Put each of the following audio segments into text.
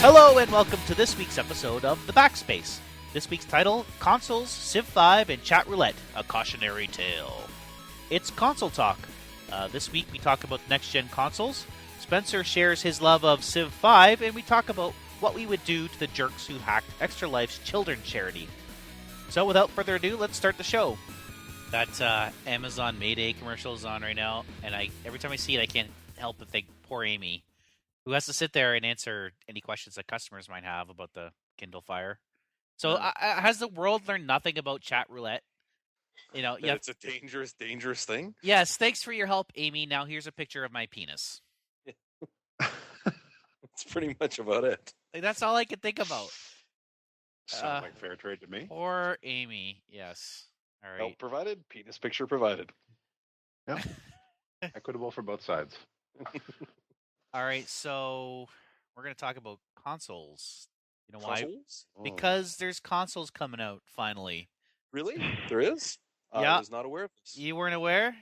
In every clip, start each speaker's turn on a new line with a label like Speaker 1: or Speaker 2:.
Speaker 1: Hello and welcome to this week's episode of the Backspace. This week's title, Consoles, Civ 5, and Chatroulette, a cautionary tale. It's console talk. This week we talk about next-gen consoles. Spencer shares his love of Civ 5, and we talk about what we would do to the jerks who hacked Extra Life's children's charity. So without further ado, let's start the show. That Amazon Mayday commercial is on right now, and every time I see it, I can't help but think, poor Amy, who has to sit there and answer any questions that customers might have about the Kindle Fire. So has the world learned nothing about Chatroulette? You know,
Speaker 2: it's a dangerous, dangerous thing.
Speaker 1: Yes, thanks for your help, Amy. Now here's a picture of my penis.
Speaker 2: That's pretty much about it.
Speaker 1: Like, that's all I can think about.
Speaker 3: Sounds like fair trade to me.
Speaker 1: Poor Amy. Yes. All right.
Speaker 2: Help provided, penis picture provided.
Speaker 3: Yeah. Equitable for both sides.
Speaker 1: All right, so we're going to talk about consoles. You know why?
Speaker 2: Consoles?
Speaker 1: Because there's consoles coming out, finally.
Speaker 2: Really? There is?
Speaker 1: Yeah.
Speaker 2: I was not aware of this.
Speaker 1: You weren't aware?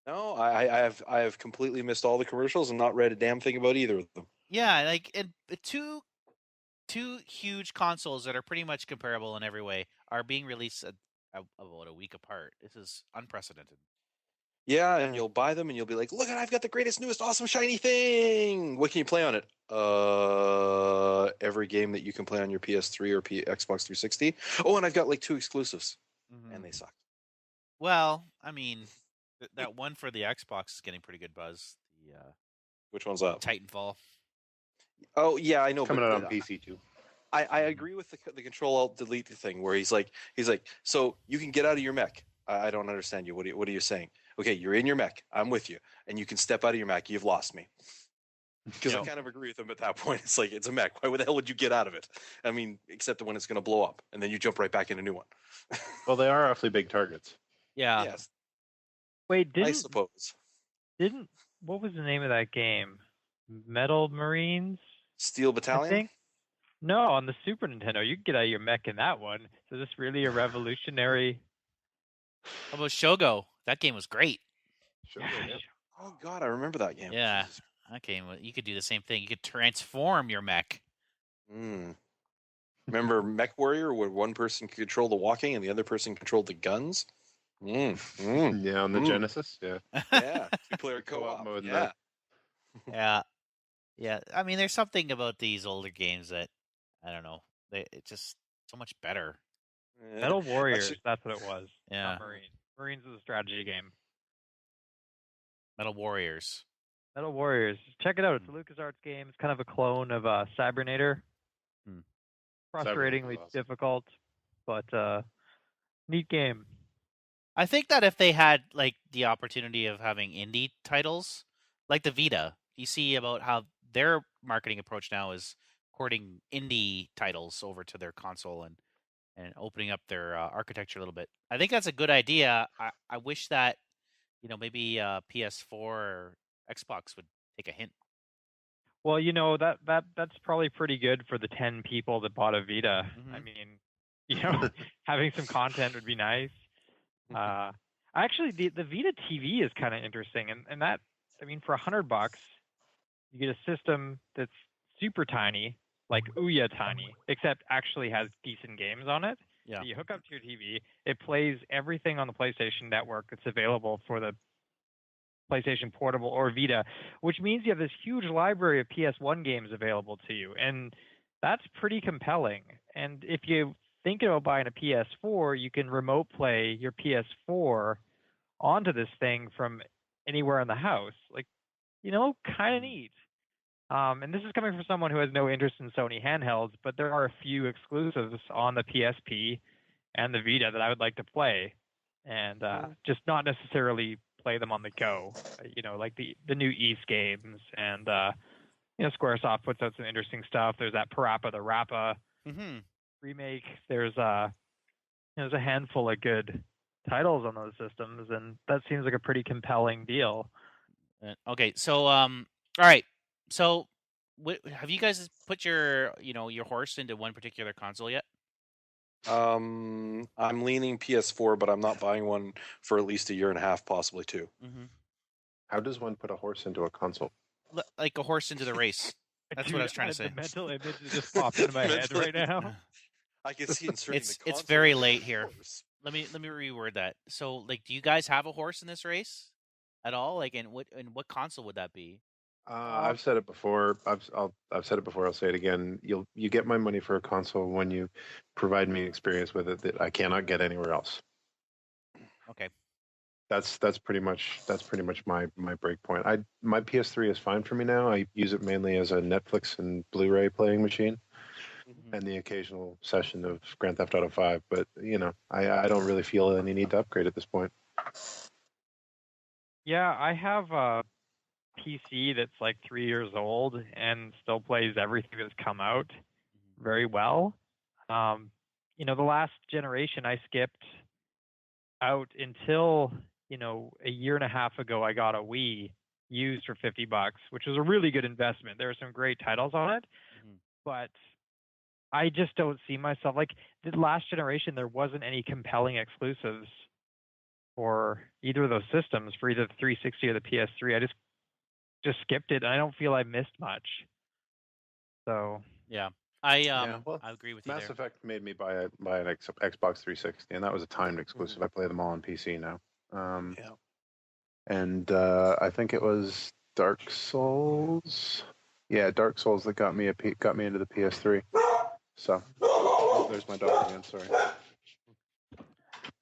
Speaker 2: No, I have completely missed all the commercials and not read a damn thing about either of them.
Speaker 1: Yeah, like two huge consoles that are pretty much comparable in every way are being released about a week apart. This is unprecedented.
Speaker 2: Yeah, and you'll buy them and you'll be like, look, I've got the greatest, newest, awesome, shiny thing. What can you play on it? Every game that you can play on your PS3 or Xbox 360. Oh, and I've got like 2 exclusives, and they suck.
Speaker 1: Well, I mean, that one for the Xbox is getting pretty good buzz.
Speaker 2: Which one's that?
Speaker 1: Titanfall.
Speaker 2: Oh, yeah, I know.
Speaker 3: Coming out on PC too.
Speaker 2: I agree with the Control-Alt-Delete thing where he's like, so you can get out of your mech. I don't understand you. What are you saying? Okay, you're in your mech. I'm with you. And you can step out of your mech. You've lost me. Because I kind of agree with him at that point. It's like, it's a mech. Why the hell would you get out of it? I mean, except when it's going to blow up. And then you jump right back in a new one.
Speaker 3: Well, they are awfully big targets.
Speaker 1: Yeah.
Speaker 2: Yes.
Speaker 4: Wait,
Speaker 2: I suppose.
Speaker 4: What was the name of that game? Metal Marines?
Speaker 2: Steel Battalion?
Speaker 4: I think? No, on the Super Nintendo. You can get out of your mech in that one. So this really a revolutionary...
Speaker 1: How about Shogo? That game was great.
Speaker 3: Sure.
Speaker 2: Oh, God, I remember that game.
Speaker 1: Yeah. That game, you could do the same thing. You could transform your mech.
Speaker 2: Remember Mech Warrior, where one person could control the walking and the other person controlled the guns?
Speaker 3: Yeah, on the Genesis. Yeah.
Speaker 2: Yeah, 2-player co-op mode. Yeah.
Speaker 1: Yeah. I mean, there's something about these older games that, I don't know, it's just so much better.
Speaker 4: Metal Warriors, that's what it was.
Speaker 1: Yeah.
Speaker 4: Marines is a strategy game.
Speaker 1: Metal Warriors.
Speaker 4: Metal Warriors. Check it out. It's a LucasArts game. It's kind of a clone of Cybernator. Frustratingly difficult, but neat game.
Speaker 1: I think that if they had like the opportunity of having indie titles, like the Vita, you see about how their marketing approach now is porting indie titles over to their console and opening up their architecture a little bit. I think that's a good idea. I wish that, maybe PS4 or Xbox would take a hint.
Speaker 4: Well, that's probably pretty good for the 10 people that bought a Vita. I mean, having some content would be nice. Actually, the Vita TV is kind of interesting, and that, I mean, for $100, you get a system that's super tiny, like Ouya tiny, except actually has decent games on it.
Speaker 1: Yeah.
Speaker 4: So you hook up to your TV, it plays everything on the PlayStation Network that's available for the PlayStation Portable or Vita, which means you have this huge library of PS1 games available to you, and that's pretty compelling. And if you think about buying a PS4, you can remote play your PS4 onto this thing from anywhere in the house. Like, kind of neat. And this is coming from someone who has no interest in Sony handhelds, but there are a few exclusives on the PSP and the Vita that I would like to play, and just not necessarily play them on the go. Like the new East games, and Squaresoft puts out some interesting stuff. There's that Parappa the Rappa remake. There's a handful of good titles on those systems, and that seems like a pretty compelling deal.
Speaker 1: Okay, so all right. So, have you guys put your horse into one particular console yet?
Speaker 2: I'm leaning PS4, but I'm not buying one for at least a year and a half, possibly 2.
Speaker 3: How does one put a horse into a console?
Speaker 1: Like a horse into the race. That's
Speaker 4: Dude,
Speaker 1: what I was trying to say.
Speaker 4: The mental image that just popped into my head right now.
Speaker 2: I can see inserting the console.
Speaker 1: It's very late
Speaker 2: in
Speaker 1: here.
Speaker 2: horse.
Speaker 1: Let me reword that. So, like, do you guys have a horse in this race at all? Like, and what console would that be?
Speaker 3: I've said it before. I've said it before. I'll say it again. You get my money for a console when you provide me experience with it that I cannot get anywhere else.
Speaker 1: Okay.
Speaker 3: That's pretty much my break point. My PS3 is fine for me now. I use it mainly as a Netflix and Blu-ray playing machine, and the occasional session of Grand Theft Auto 5. But I don't really feel any need to upgrade at this point.
Speaker 4: Yeah, I have a PC that's like 3 years old and still plays everything that's come out very well. The last generation I skipped out until, a year and a half ago I got a Wii used for $50, which was a really good investment. There are some great titles on it, but I just don't see myself like the last generation. There wasn't any compelling exclusives for either of those systems, for either the 360 or the PS3. I just skipped it, and I don't feel I missed much. So
Speaker 1: yeah, I
Speaker 3: well,
Speaker 1: I agree with you
Speaker 3: Mass
Speaker 1: there.
Speaker 3: Effect made me buy an Xbox 360, and that was a timed exclusive. I play them all on PC now. And I think it was Dark Souls. Yeah, Dark Souls that got me into the PS3. So there's my dog again. Sorry.
Speaker 2: I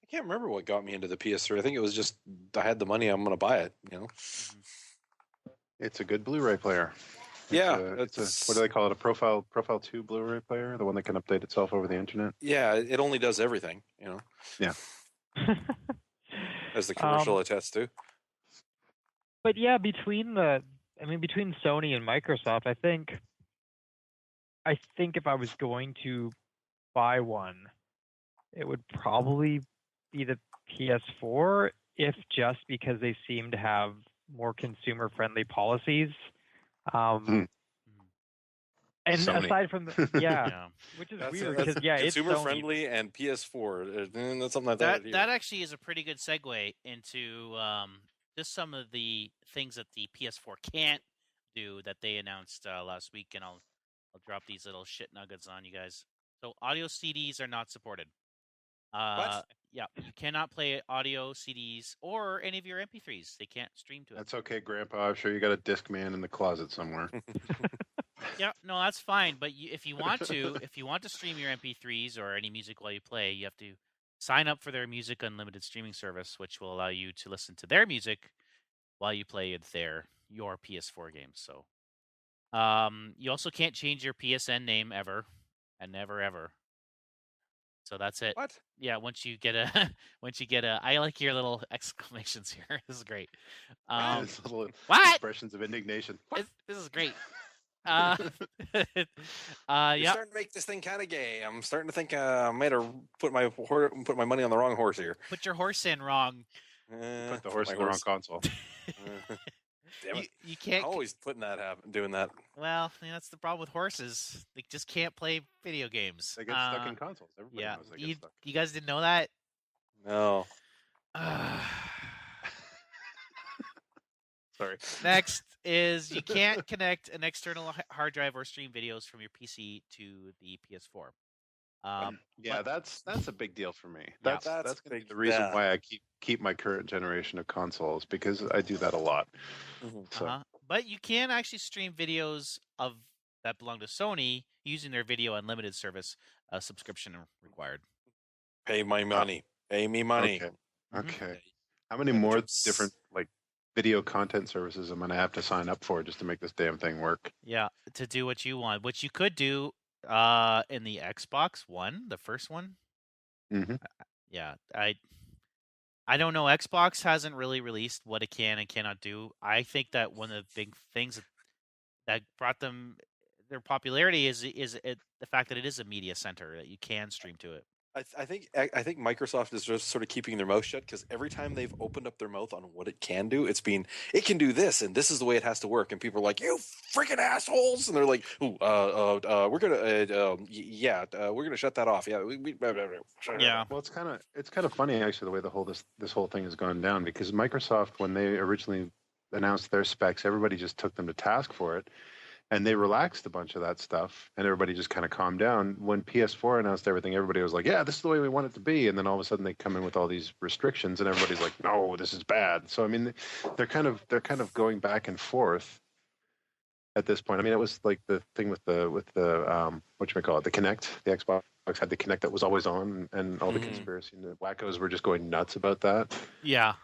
Speaker 2: can't remember what got me into the PS3. I think it was just I had the money. I'm going to buy it.
Speaker 3: It's a good Blu-ray player. It's a what do they call it? A Profile 2 Blu-ray player, the one that can update itself over the internet.
Speaker 2: Yeah, it only does everything.
Speaker 3: Yeah.
Speaker 2: As the commercial attests to.
Speaker 4: But yeah, between Sony and Microsoft, I think if I was going to buy one, it would probably be the PS4, if just because they seem to have more consumer-friendly policies. And
Speaker 3: Sony.
Speaker 4: aside from which is weird because it's
Speaker 2: consumer-friendly and PS4. That's something like that.
Speaker 1: That actually is a pretty good segue into just some of the things that the PS4 can't do that they announced last week, and I'll drop these little shit nuggets on you guys. So audio CDs are not supported.
Speaker 2: What?
Speaker 1: Yeah, you cannot play audio CDs or any of your MP3s. They can't stream to it.
Speaker 3: That's okay, Grandpa. I'm sure you got a Discman in the closet somewhere.
Speaker 1: Yeah, no, that's fine. But if you want to stream your MP3s or any music while you play, you have to sign up for their Music Unlimited streaming service, which will allow you to listen to their music while you play your PS4 games. So, you also can't change your PSN name ever, and never ever. So that's it.
Speaker 2: What?
Speaker 1: Yeah, once you get a, I like your little exclamations here. This is great.
Speaker 3: Little
Speaker 1: what?
Speaker 3: Expressions of indignation.
Speaker 1: This is great.
Speaker 2: You're starting to make this thing kind of gay. I'm starting to think I might have put my money on the wrong horse here.
Speaker 1: Put your horse in wrong.
Speaker 3: Put the horse in the wrong console.
Speaker 2: Damn it.
Speaker 1: You can't.
Speaker 2: I'm always doing that.
Speaker 1: Well, that's the problem with horses. They just can't play video games.
Speaker 3: They get stuck in consoles. Everybody knows they get stuck.
Speaker 1: You guys didn't know that?
Speaker 2: No.
Speaker 3: Sorry.
Speaker 1: Next is you can't connect an external hard drive or stream videos from your PC to the PS4.
Speaker 3: That's a big deal for me.
Speaker 1: Yeah.
Speaker 3: That's going to be the reason why I keep my current generation of consoles, because I do that a lot. So.
Speaker 1: But you can actually stream videos that belong to Sony using their Video Unlimited service. Subscription required.
Speaker 2: Pay my money. Pay me money.
Speaker 3: Okay. How many more different video content services am I going to have to sign up for just to make this damn thing work?
Speaker 1: Yeah, to do what you want, which you could do in the Xbox One, the first one. Yeah, I don't know. Xbox hasn't really released what it can and cannot do. I think that one of the big things that brought them their popularity is the fact that it is a media center, that you can stream to it.
Speaker 2: I think Microsoft is just sort of keeping their mouth shut, because every time they've opened up their mouth on what it can do, it can do this, and this is the way it has to work, and people are like, "You freaking assholes!" And they're like, we're gonna shut that off. Yeah,
Speaker 1: Yeah.
Speaker 3: Well, it's kind of funny actually the way this whole thing has gone down, because Microsoft, when they originally announced their specs, everybody just took them to task for it. And they relaxed a bunch of that stuff, and everybody just kind of calmed down. When PS4 announced everything, everybody was like, "Yeah, this is the way we want it to be." And then all of a sudden, they come in with all these restrictions, and everybody's like, "No, this is bad." So I mean, they're kind of going back and forth at this point. I mean, it was like the thing with the what you may call it, the Kinect. The Xbox had the Kinect that was always on, and all the conspiracy and the wackos were just going nuts about that.
Speaker 1: Yeah.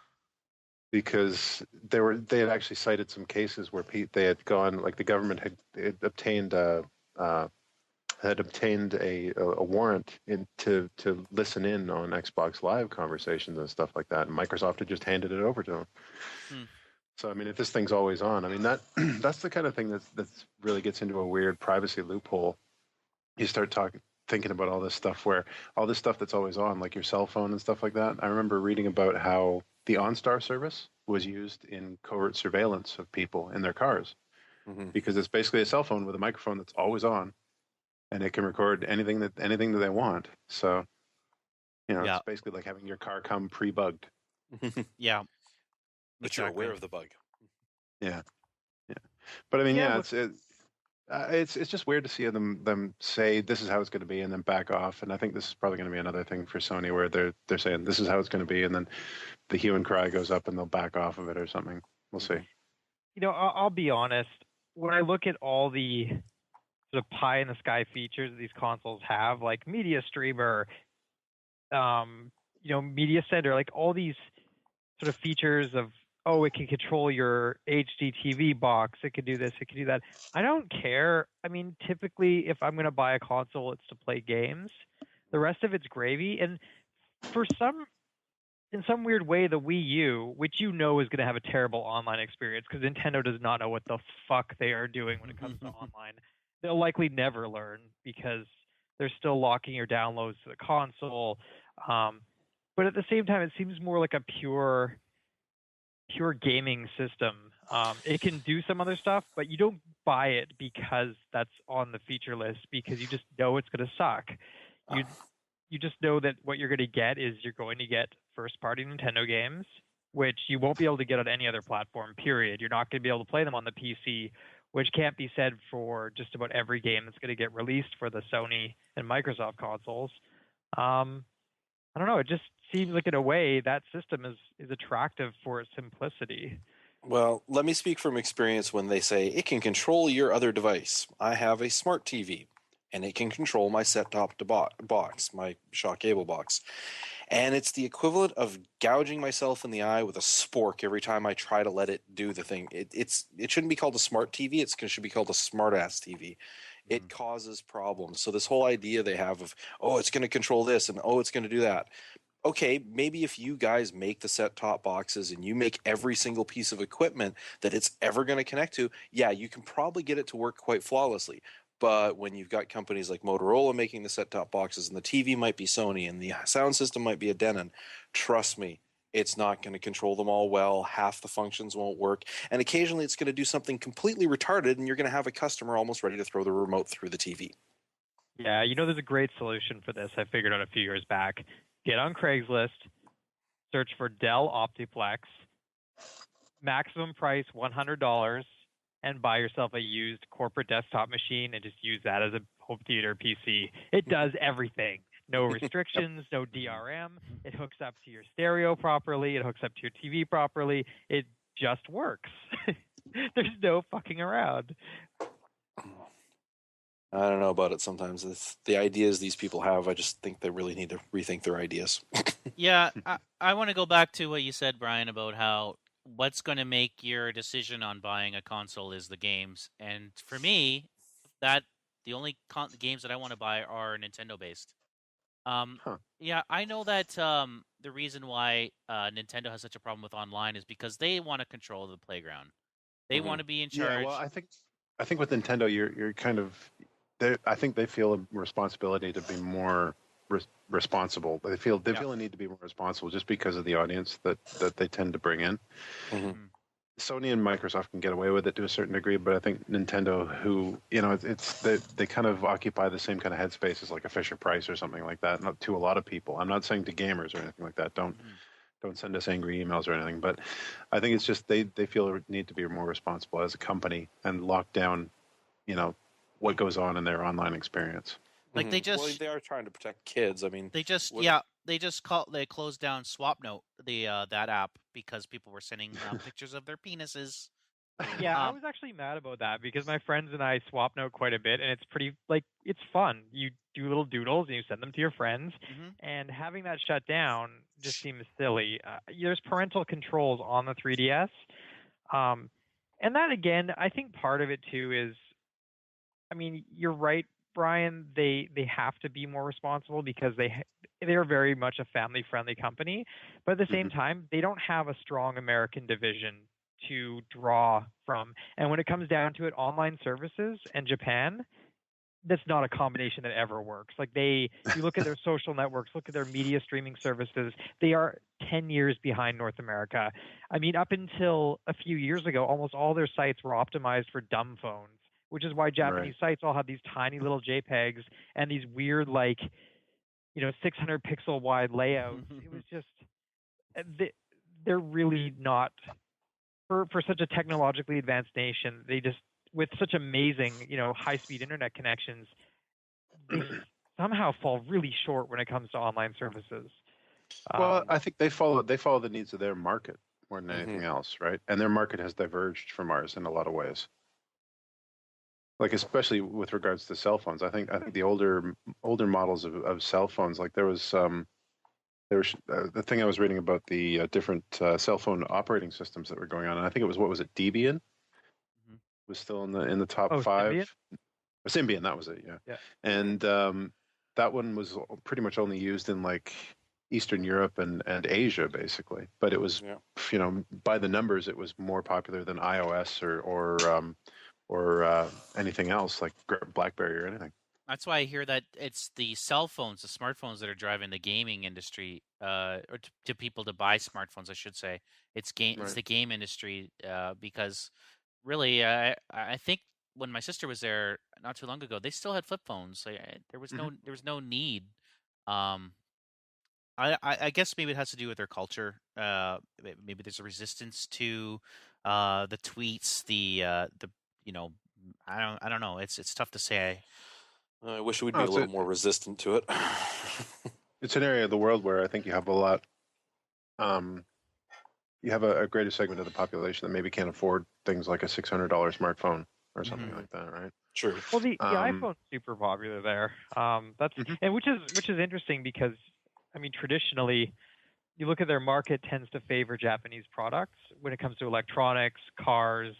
Speaker 3: Because they had actually cited some cases where they had gone, like the government had obtained a warrant to listen in on Xbox Live conversations and stuff like that, and Microsoft had just handed it over to them. So I mean, if this thing's always on, I mean that's the kind of thing that's really gets into a weird privacy loophole. You start thinking about all this stuff that's always on, like your cell phone and stuff like that. I remember reading about how the OnStar service was used in covert surveillance of people in their cars, because it's basically a cell phone with a microphone that's always on, and it can record anything that they want. So, it's basically like having your car come pre-bugged.
Speaker 1: Yeah,
Speaker 2: but you're aware of the bug.
Speaker 3: Yeah. But I mean, it's just weird to see them say this is how it's going to be and then back off. And I think this is probably going to be another thing for Sony where they're saying this is how it's going to be, and then the hue and cry goes up and they'll back off of it or something. We'll see.
Speaker 4: I'll be honest. When I look at all the sort of pie in the sky features these consoles have, like Media Streamer, Media Center, like all these sort of features of, it can control your HD TV box. It can do this. It can do that. I don't care. I mean, typically, if I'm going to buy a console, it's to play games. The rest of it's gravy. And in some weird way, the Wii U, which is going to have a terrible online experience because Nintendo does not know what the fuck they are doing when it comes to online. They'll likely never learn because they're still locking your downloads to the console. But at the same time, it seems more like a pure gaming system. It can do some other stuff, but you don't buy it because that's on the feature list because you just know it's going to suck. You just know that what you're going to get is you're going to get first-party Nintendo games, which you won't be able to get on any other platform, period. You're not going to be able to play them on the PC, which can't be said for just about every game that's going to get released for the Sony and Microsoft consoles. I don't know. It just seems like, in a way, that system is attractive for its simplicity.
Speaker 2: Well, let me speak from experience when they say it can control your other device. I have a smart TV, and it can control my set-top box, my Shaw cable box. And it's the equivalent of gouging myself in the eye with a spork every time I try to let it do the thing. It shouldn't be called a smart TV. It should be called a smart-ass TV. It causes problems. So this whole idea they have of, it's going to control this and, it's going to do that. Okay, maybe if you guys make the set-top boxes and you make every single piece of equipment that it's ever going to connect to, you can probably get it to work quite flawlessly. But when you've got companies like Motorola making the set-top boxes and the TV might be Sony and the sound system might be a Denon, trust me, it's not going to control them all well. Half the functions won't work. And occasionally it's going to do something completely retarded and you're going to have a customer almost ready to throw the remote through the TV.
Speaker 4: Yeah, there's a great solution for this I figured out a few years back. Get on Craigslist, search for Dell Optiplex, maximum price $100, and buy yourself a used corporate desktop machine and just use that as a home theater PC. It does everything. No restrictions, no DRM. It hooks up to your stereo properly. It hooks up to your TV properly. It just works. There's no fucking around.
Speaker 2: I don't know about it sometimes. The ideas these people have, I just think they really need to rethink their ideas.
Speaker 1: Yeah, I want to go back to what you said, Brian, about how what's going to make your decision on buying a console is the games. And for me, the only games that I want to buy are Nintendo-based. Yeah, I know that the reason why Nintendo has such a problem with online is because they want to control the playground. They want to be in charge.
Speaker 3: Yeah, well, I think with Nintendo, you're kind of... I think they feel a responsibility to be more responsible. They feel a need to be more responsible just because of the audience that they tend to bring in. Sony and Microsoft can get away with it to a certain degree, but I think Nintendo, they kind of occupy the same kind of headspace as like a Fisher Price or something like that. Not to a lot of people. I'm not saying to gamers or anything like that. Don't send us angry emails or anything. But I think it's just they feel a need to be more responsible as a company and lock down, what goes on in their online experience.
Speaker 1: Like they
Speaker 2: well, they are trying to protect kids. I mean,
Speaker 1: they closed down SwapNote, that app, because people were sending pictures of their penises.
Speaker 4: Yeah, I was actually mad about that because my friends and I swap note quite a bit, and it's pretty it's fun. You do little doodles and you send them to your friends, and having that shut down just seems silly. There's parental controls on the 3DS, and that again, I think part of it too is, I mean, you're right, Brian. They have to be more responsible because they're very much a family friendly company, but at the same time, they don't have a strong American division to draw from. And when it comes down to it, online services and Japan, that's not a combination that ever works. Like you look at their social networks, look at their media streaming services, they are 10 years behind North America. I mean, up until a few years ago, almost all their sites were optimized for dumb phones, which is why Japanese sites all have these tiny little JPEGs and these weird, 600 pixel wide layouts. It was just, they're really not, for such a technologically advanced nation, they just, with such amazing, high-speed internet connections, they somehow fall really short when it comes to online services.
Speaker 3: Well, I think they follow the needs of their market more than anything else, right? And their market has diverged from ours in a lot of ways. Like especially with regards to cell phones, I think the older models of cell phones, like there was the thing I was reading about the different cell phone operating systems that were going on, and I think it was, what was it, Debian was still in the top 5.
Speaker 4: Symbian?
Speaker 3: Symbian, that was it, yeah. And that one was pretty much only used in like Eastern Europe and Asia, basically. But it was, by the numbers, it was more popular than iOS or anything else like BlackBerry or anything.
Speaker 1: That's why I hear that it's the cell phones, the smartphones, that are driving the gaming industry, or to people to buy smartphones, I should say. It's the game industry, because really, I think when my sister was there not too long ago, they still had flip phones. There was no need. I guess maybe it has to do with their culture. Maybe there's a resistance to the tweets, I don't know. It's tough to say.
Speaker 2: I wish we'd be a little more resistant to it.
Speaker 3: It's an area of the world where I think you have a lot. You have a greater segment of the population that maybe can't afford things like a $600 smartphone or something like that, right?
Speaker 2: True.
Speaker 4: Well, the iPhone's super popular there. That's and which is interesting because, I mean, traditionally, you look at their market tends to favor Japanese products when it comes to electronics, cars,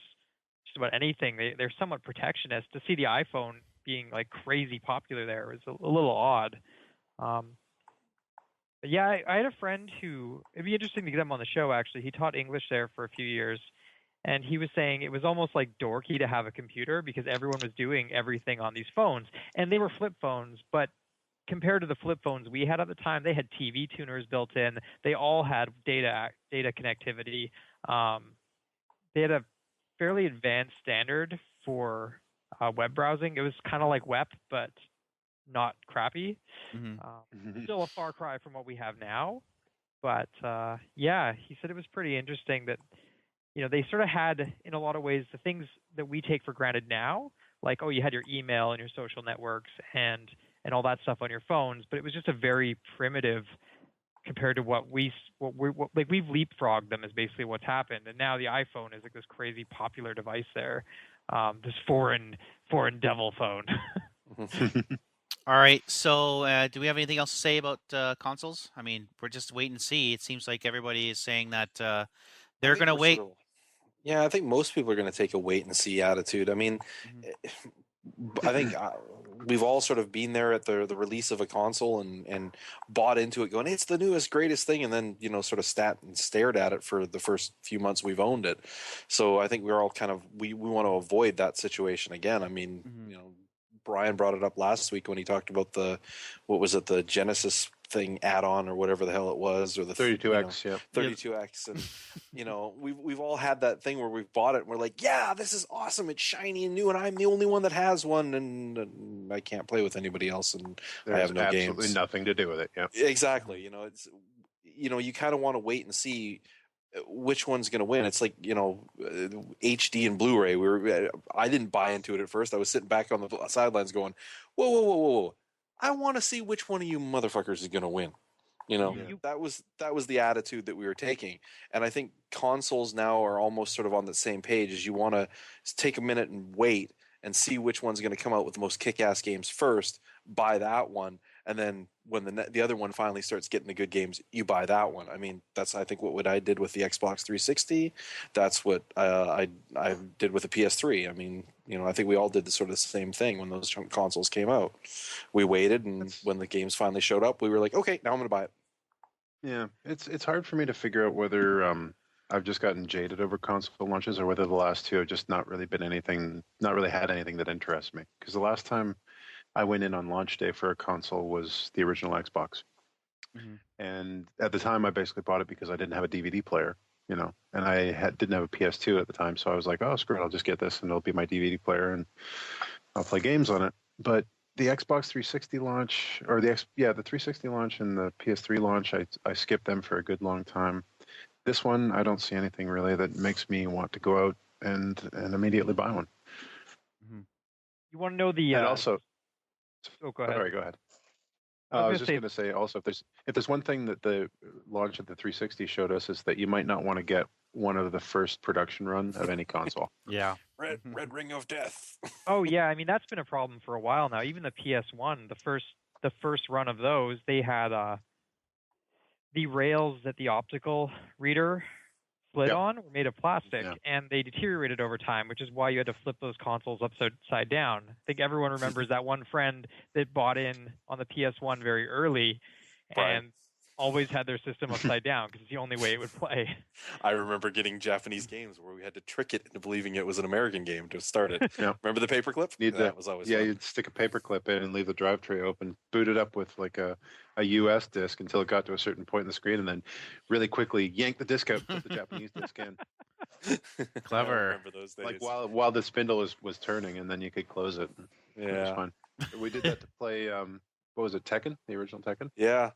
Speaker 4: just about anything. They're somewhat protectionist. To see the iPhone being like crazy popular there is a little odd. But yeah, I had a friend who, it'd be interesting to get him on the show, actually. He taught English there for a few years, and he was saying it was almost like dorky to have a computer because everyone was doing everything on these phones. And they were flip phones, but compared to the flip phones we had at the time, they had TV tuners built in. They all had data connectivity. They had a fairly advanced standard for web browsing. It was kind of like WEP, but not crappy. Still a far cry from what we have now. But yeah, he said it was pretty interesting that, they sort of had, in a lot of ways, the things that we take for granted now, like, you had your email and your social networks and all that stuff on your phones, but it was just a very primitive compared to what we've leapfrogged them is basically what's happened. And now the iPhone is like this crazy popular device there, this foreign devil phone.
Speaker 1: All right, so do we have anything else to say about consoles? I mean, we're just wait and see. It seems like everybody is saying that they're going to wait.
Speaker 2: I think most people are going to take a wait and see attitude. I mean, I think we've all sort of been there at the release of a console and bought into it going, it's the newest, greatest thing. And then, sort of stared at it for the first few months we've owned it. So I think we're all kind of, we want to avoid that situation again. I mean, Brian brought it up last week when he talked about the Genesis thing add-on or whatever the hell it was, or the
Speaker 3: 32X,
Speaker 2: 32X, and we've all had that thing where we've bought it and we're like, yeah, this is awesome, it's shiny and new, and I'm the only one that has one, and I can't play with anybody else, and I have no games.
Speaker 3: Absolutely nothing to do with it. Yeah,
Speaker 2: exactly. It's you kind of want to wait and see which one's going to win. It's like, HD and Blu-ray. I didn't buy into it at first. I was sitting back on the sidelines going, whoa, whoa, whoa, whoa, whoa. I want to see which one of you motherfuckers is going to win. That was the attitude that we were taking. And I think consoles now are almost sort of on the same page. As you want to take a minute and wait and see which one's going to come out with the most kick-ass games first, buy that one. And then when the other one finally starts getting the good games, you buy that one. I mean, that's, I think, what I did with the Xbox 360. That's what I did with the PS3. I mean, I think we all did the sort of same thing when those consoles came out. We waited, and when the games finally showed up, we were like, okay, now I'm going to buy it.
Speaker 3: Yeah, it's hard for me to figure out whether I've just gotten jaded over console launches or whether the last two have just not really had anything that interests me. Because the last time I went in on launch day for a console was the original Xbox. Mm-hmm. And at the time, I basically bought it because I didn't have a DVD player, and I didn't have a PS2 at the time. So I was like, oh, screw it, I'll just get this and it'll be my DVD player and I'll play games on it. But the Xbox 360 launch, or the 360 launch and the PS3 launch, I skipped them for a good long time. This one, I don't see anything really that makes me want to go out and immediately buy one.
Speaker 4: Mm-hmm. You want to know the...
Speaker 3: And also...
Speaker 4: Oh, go ahead.
Speaker 3: Sorry, go ahead. I was just going to say also, if there's one thing that the launch of the 360 showed us, is that you might not want to get one of the first production run of any console.
Speaker 1: Yeah.
Speaker 2: Red Ring of Death.
Speaker 4: Oh yeah, I mean that's been a problem for a while now. Even the PS1, the first run of those, they had the rails that the optical reader slid on were made of plastic, and they deteriorated over time, which is why you had to flip those consoles upside down. I think everyone remembers that one friend that bought in on the PS1 very early and always had their system upside down because it's the only way it would play.
Speaker 2: I remember getting Japanese games where we had to trick it into believing it was an American game to start it.
Speaker 3: Yeah.
Speaker 2: Remember the paperclip? That was always fun.
Speaker 3: You'd stick a paperclip in and leave the drive tray open, boot it up with like a US disc until it got to a certain point in the screen, and then really quickly yank the disc out, put the Japanese disc in.
Speaker 1: Clever.
Speaker 2: I remember those days.
Speaker 3: Like while the spindle was turning, and then you could close it.
Speaker 2: Yeah.
Speaker 3: It was fun. We did that to play, what was it, Tekken? The original Tekken?
Speaker 2: Yeah.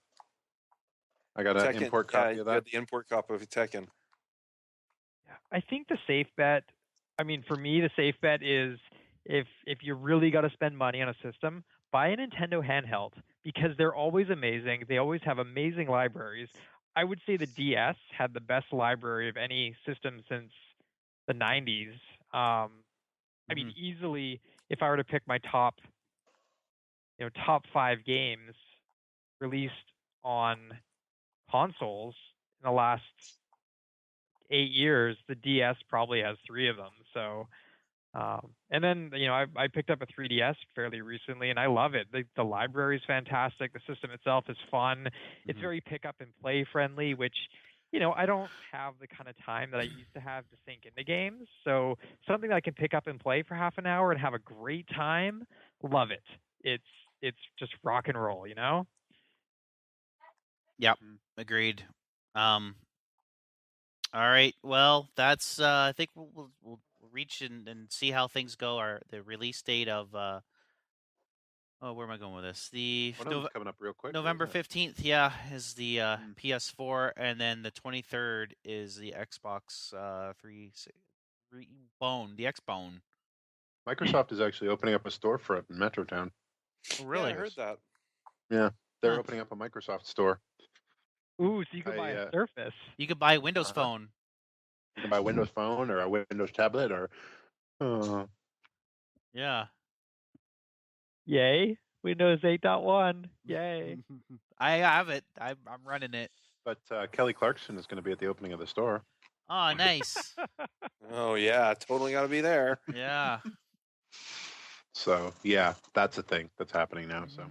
Speaker 3: I got an import copy of that.
Speaker 2: You got the import copy of Tekken.
Speaker 4: I think the safe bet, for me, the safe bet is if you really got to spend money on a system, buy a Nintendo handheld because they're always amazing. They always have amazing libraries. I would say the DS had the best library of any system since the 90s. Easily, if I were to pick my top 5 games released on consoles in the last 8 years, the DS probably has 3 of them. So, and then I picked up a 3DS fairly recently, and I love it. The library is fantastic. The system itself is fun. It's very pick up and play friendly, which I don't have the kind of time that I used to have to sink into games. So something that I can pick up and play for half an hour and have a great time. Love it. It's just rock and roll,
Speaker 1: Yep, agreed. All right, well, that's I think we'll reach and see how things go. The release date of where am I going with this? The
Speaker 3: coming up real quick.
Speaker 1: November 15th, is the PS4, and then the 23rd is the Xbox the X-Bone.
Speaker 3: Microsoft is actually opening up a storefront in Metrotown.
Speaker 1: Oh, really?
Speaker 2: Yeah, I heard that.
Speaker 3: Yeah, they're opening up a Microsoft store.
Speaker 4: Ooh, so you could buy a Surface.
Speaker 1: You could buy a Windows Phone.
Speaker 3: You can buy a Windows Phone or a Windows tablet or...
Speaker 1: Yeah.
Speaker 4: Yay. Windows 8.1. Yay.
Speaker 1: I have it. I'm running it.
Speaker 3: But Kelly Clarkson is going to be at the opening of the store.
Speaker 1: Oh, nice.
Speaker 2: Oh, yeah. Totally got to be there.
Speaker 1: Yeah.
Speaker 3: So, yeah, that's a thing that's happening now. So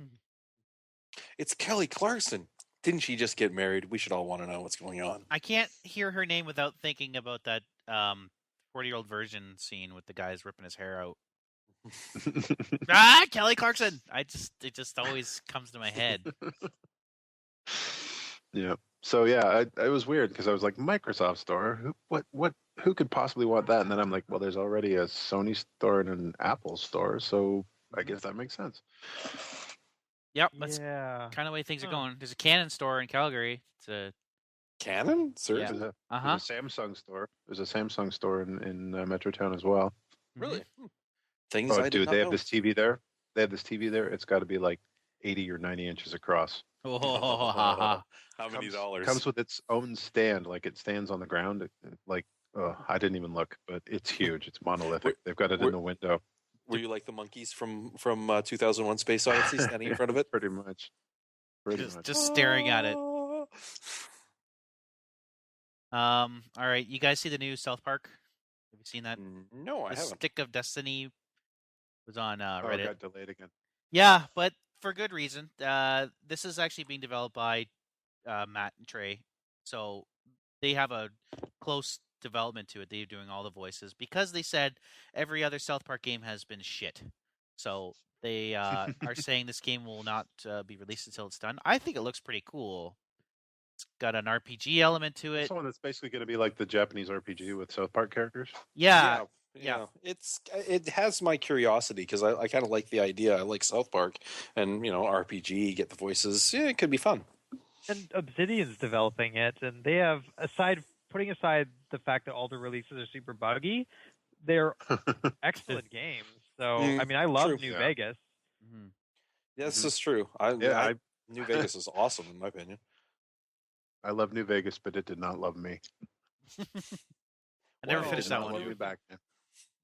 Speaker 2: It's Kelly Clarkson. Didn't she just get married? We should all want to know what's going on.
Speaker 1: I can't hear her name without thinking about that 40-year-old version scene with the guys ripping his hair out. Kelly Clarkson. It just always comes to my head.
Speaker 3: Yeah. So yeah, it was weird because I was like, Microsoft store. Who could possibly want that? And then I'm like, well, there's already a Sony store and an Apple store, so I guess that makes sense.
Speaker 1: Yep, that's kind of the way things are going. There's a Canon store in Calgary. It's a
Speaker 2: Canon? Seriously?
Speaker 3: There's
Speaker 1: Uh-huh.
Speaker 3: a Samsung store. There's a Samsung store in Metrotown as well.
Speaker 2: Really? Things
Speaker 3: Oh,
Speaker 2: I did
Speaker 3: dude,
Speaker 2: not
Speaker 3: they have
Speaker 2: know.
Speaker 3: this TV there. They have this TV there. It's got to be like 80 or 90 inches across.
Speaker 1: Oh, ha, ha.
Speaker 2: How many
Speaker 3: Comes,
Speaker 2: dollars?
Speaker 3: comes with its own stand, like it stands on the ground. Like, I didn't even look, but it's huge. It's monolithic. They've got it in the window.
Speaker 2: Were you like the monkeys from 2001: Space Odyssey, standing in front of it?
Speaker 3: Pretty much. Pretty much.
Speaker 1: Just staring at it. All right, you guys see the new South Park? Have you seen that?
Speaker 2: No, I
Speaker 1: The
Speaker 2: haven't.
Speaker 1: Stick of Destiny was on
Speaker 3: Oh, it
Speaker 1: Reddit.
Speaker 3: got delayed again.
Speaker 1: Yeah, but for good reason. This is actually being developed by Matt and Trey, so they have a close development to it. They're doing all the voices because they said every other South Park game has been shit. So they are saying this game will not be released until it's done. I think it looks pretty cool. It's got an RPG element to it.
Speaker 3: Someone that's basically going to be like the Japanese RPG with South Park characters.
Speaker 1: Yeah.
Speaker 2: It has my curiosity because I kind of like the idea. I like South Park, and RPG, get the voices. Yeah, it could be fun.
Speaker 4: And Obsidian's developing it, and they have, putting aside the fact that all the releases are super buggy, they're excellent games. So I mean, I love
Speaker 2: true.
Speaker 4: New Vegas.
Speaker 1: Mm-hmm.
Speaker 2: Yes, this is true. New Vegas is awesome in my opinion.
Speaker 3: I love New Vegas, but it did not love me.
Speaker 1: I never finished that one.
Speaker 3: Love me back.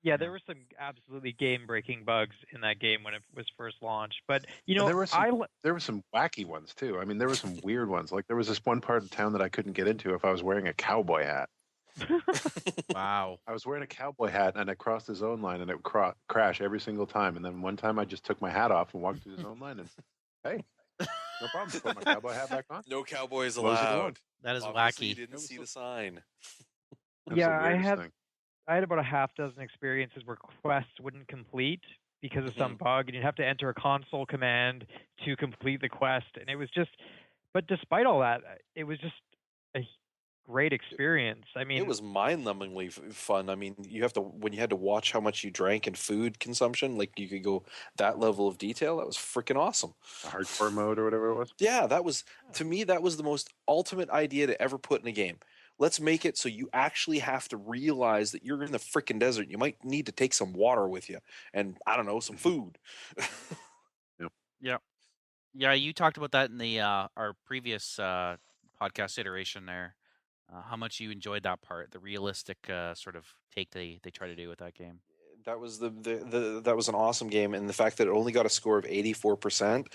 Speaker 4: Yeah, there were some absolutely game-breaking bugs in that game when it was first launched. But
Speaker 3: there were some wacky ones too. I mean, there were some weird ones. Like there was this one part of town that I couldn't get into if I was wearing a cowboy hat.
Speaker 1: Wow.
Speaker 3: I was wearing a cowboy hat and I crossed the zone line and it would crash every single time. And then one time I just took my hat off and walked through the zone line and hey, no problem. Put my cowboy hat back on.
Speaker 2: No cowboys
Speaker 3: Close the door.
Speaker 2: allowed.
Speaker 1: That is
Speaker 2: Obviously,
Speaker 1: wacky.
Speaker 2: You didn't see the sign.
Speaker 3: That's
Speaker 4: Yeah,
Speaker 3: the weirdest thing.
Speaker 4: I had about a half dozen experiences where quests wouldn't complete because of some bug, and you'd have to enter a console command to complete the quest. And it was just, but despite all that, it was just a great experience. I mean,
Speaker 2: it was mind-numbingly fun. I mean, when you had to watch how much you drank and food consumption, like you could go that level of detail. That was freaking awesome.
Speaker 3: The hardcore mode or whatever it was.
Speaker 2: Yeah, to me that was the most ultimate idea to ever put in a game. Let's make it so you actually have to realize that you're in the freaking desert. You might need to take some water with you, and I don't know, some food.
Speaker 1: Yeah. You talked about that in the our previous podcast iteration there. How much you enjoyed that part, the realistic sort of take they try to do with that game.
Speaker 2: That was that was an awesome game, and the fact that it only got a score of 84%,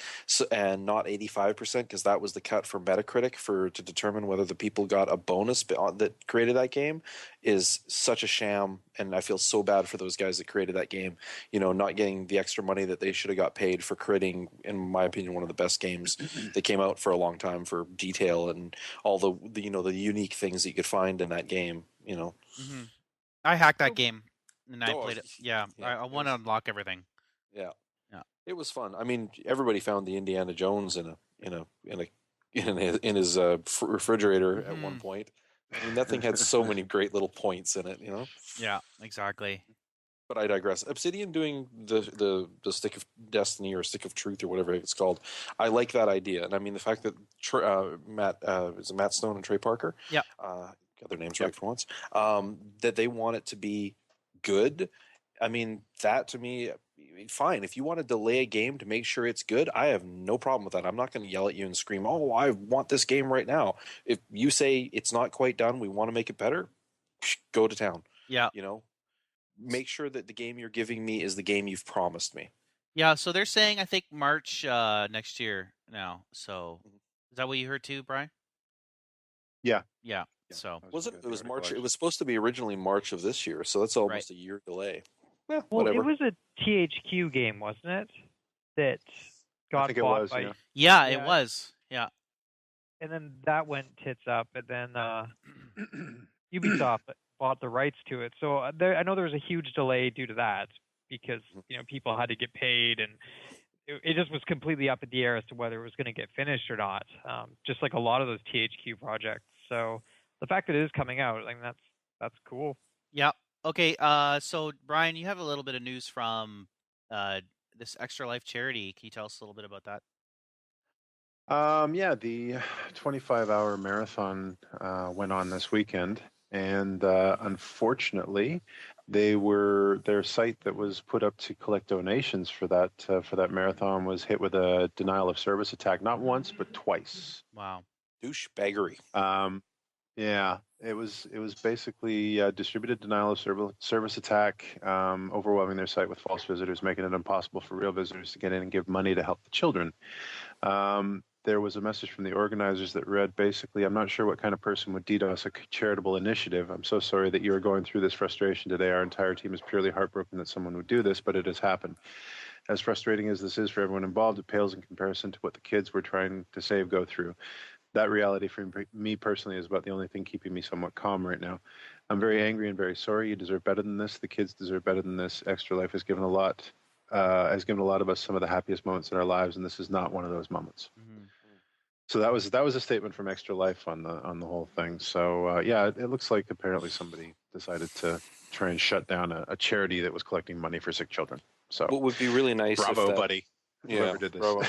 Speaker 2: and not 85%, because that was the cut for Metacritic to determine whether the people got a bonus that created that game, is such a sham. And I feel so bad for those guys that created that game. Not getting the extra money that they should have got paid for creating, in my opinion, one of the best games that came out for a long time for detail and all the unique things that you could find in that game.
Speaker 1: Mm-hmm. I hacked that game. And I played it. Yeah,
Speaker 2: yeah,
Speaker 1: I want to unlock everything.
Speaker 2: Yeah, it was fun. I mean, everybody found the Indiana Jones in his refrigerator at one point. I mean, that thing had so many great little points in it.
Speaker 1: Yeah, exactly.
Speaker 2: But I digress. Obsidian doing the Stick of Destiny or Stick of Truth or whatever it's called. I like that idea, and I mean the fact that Matt Stone and Trey Parker.
Speaker 1: Yeah,
Speaker 2: got their names right for once. That they want it to be good. I mean, that to me, fine. If you want to delay a game to make sure it's good, I have no problem with that. I'm not going to yell at you and scream, "Oh, I want this game right now." If you say it's not quite done, we want to make it better, go to town.
Speaker 1: Yeah.
Speaker 2: Make sure that the game you're giving me is the game you've promised me.
Speaker 1: Yeah, so they're saying, I think, March next year now. So is that what you heard too, Brian?
Speaker 3: Yeah.
Speaker 1: So
Speaker 2: It was March. It was supposed to be originally March of this year, so that's almost a year delay.
Speaker 4: well,
Speaker 2: whatever.
Speaker 4: it was a THQ game, wasn't it? That got bought by.
Speaker 1: Yeah, it was. Yeah.
Speaker 4: And then that went tits up, and then Ubisoft bought the rights to it. So I know there was a huge delay due to that because people had to get paid, and it just was completely up in the air as to whether it was going to get finished or not. Just like a lot of those THQ projects. So the fact that it is coming out, I mean, that's cool.
Speaker 1: Yeah. Okay. So Brian, you have a little bit of news from this Extra Life charity. Can you tell us a little bit about that?
Speaker 3: Yeah, the 25-hour marathon went on this weekend, and unfortunately, their site that was put up to collect donations for that marathon was hit with a denial of service attack, not once but twice.
Speaker 1: Wow.
Speaker 2: Douchebaggery.
Speaker 3: Yeah, it was basically distributed denial of service attack, overwhelming their site with false visitors, making it impossible for real visitors to get in and give money to help the children. There was a message from the organizers that read basically, I'm not sure what kind of person would DDoS a charitable initiative. I'm so sorry that you are going through this frustration today. Our entire team is purely heartbroken that someone would do this, but it has happened. As frustrating as this is for everyone involved, it pales in comparison to what the kids we're trying to save go through. That reality for me personally is about the only thing keeping me somewhat calm right now. I'm very angry and very sorry. You deserve better than this. The kids deserve better than this. Extra Life has given a lot of us some of the happiest moments in our lives, and this is not one of those moments.
Speaker 1: Mm-hmm.
Speaker 3: So that was a statement from Extra Life on the whole thing. So yeah, it looks like apparently somebody decided to try and shut down a charity that was collecting money for sick children. So
Speaker 2: What would be really nice
Speaker 3: bravo,
Speaker 2: if that,
Speaker 3: buddy. Whoever did this.
Speaker 2: bravo.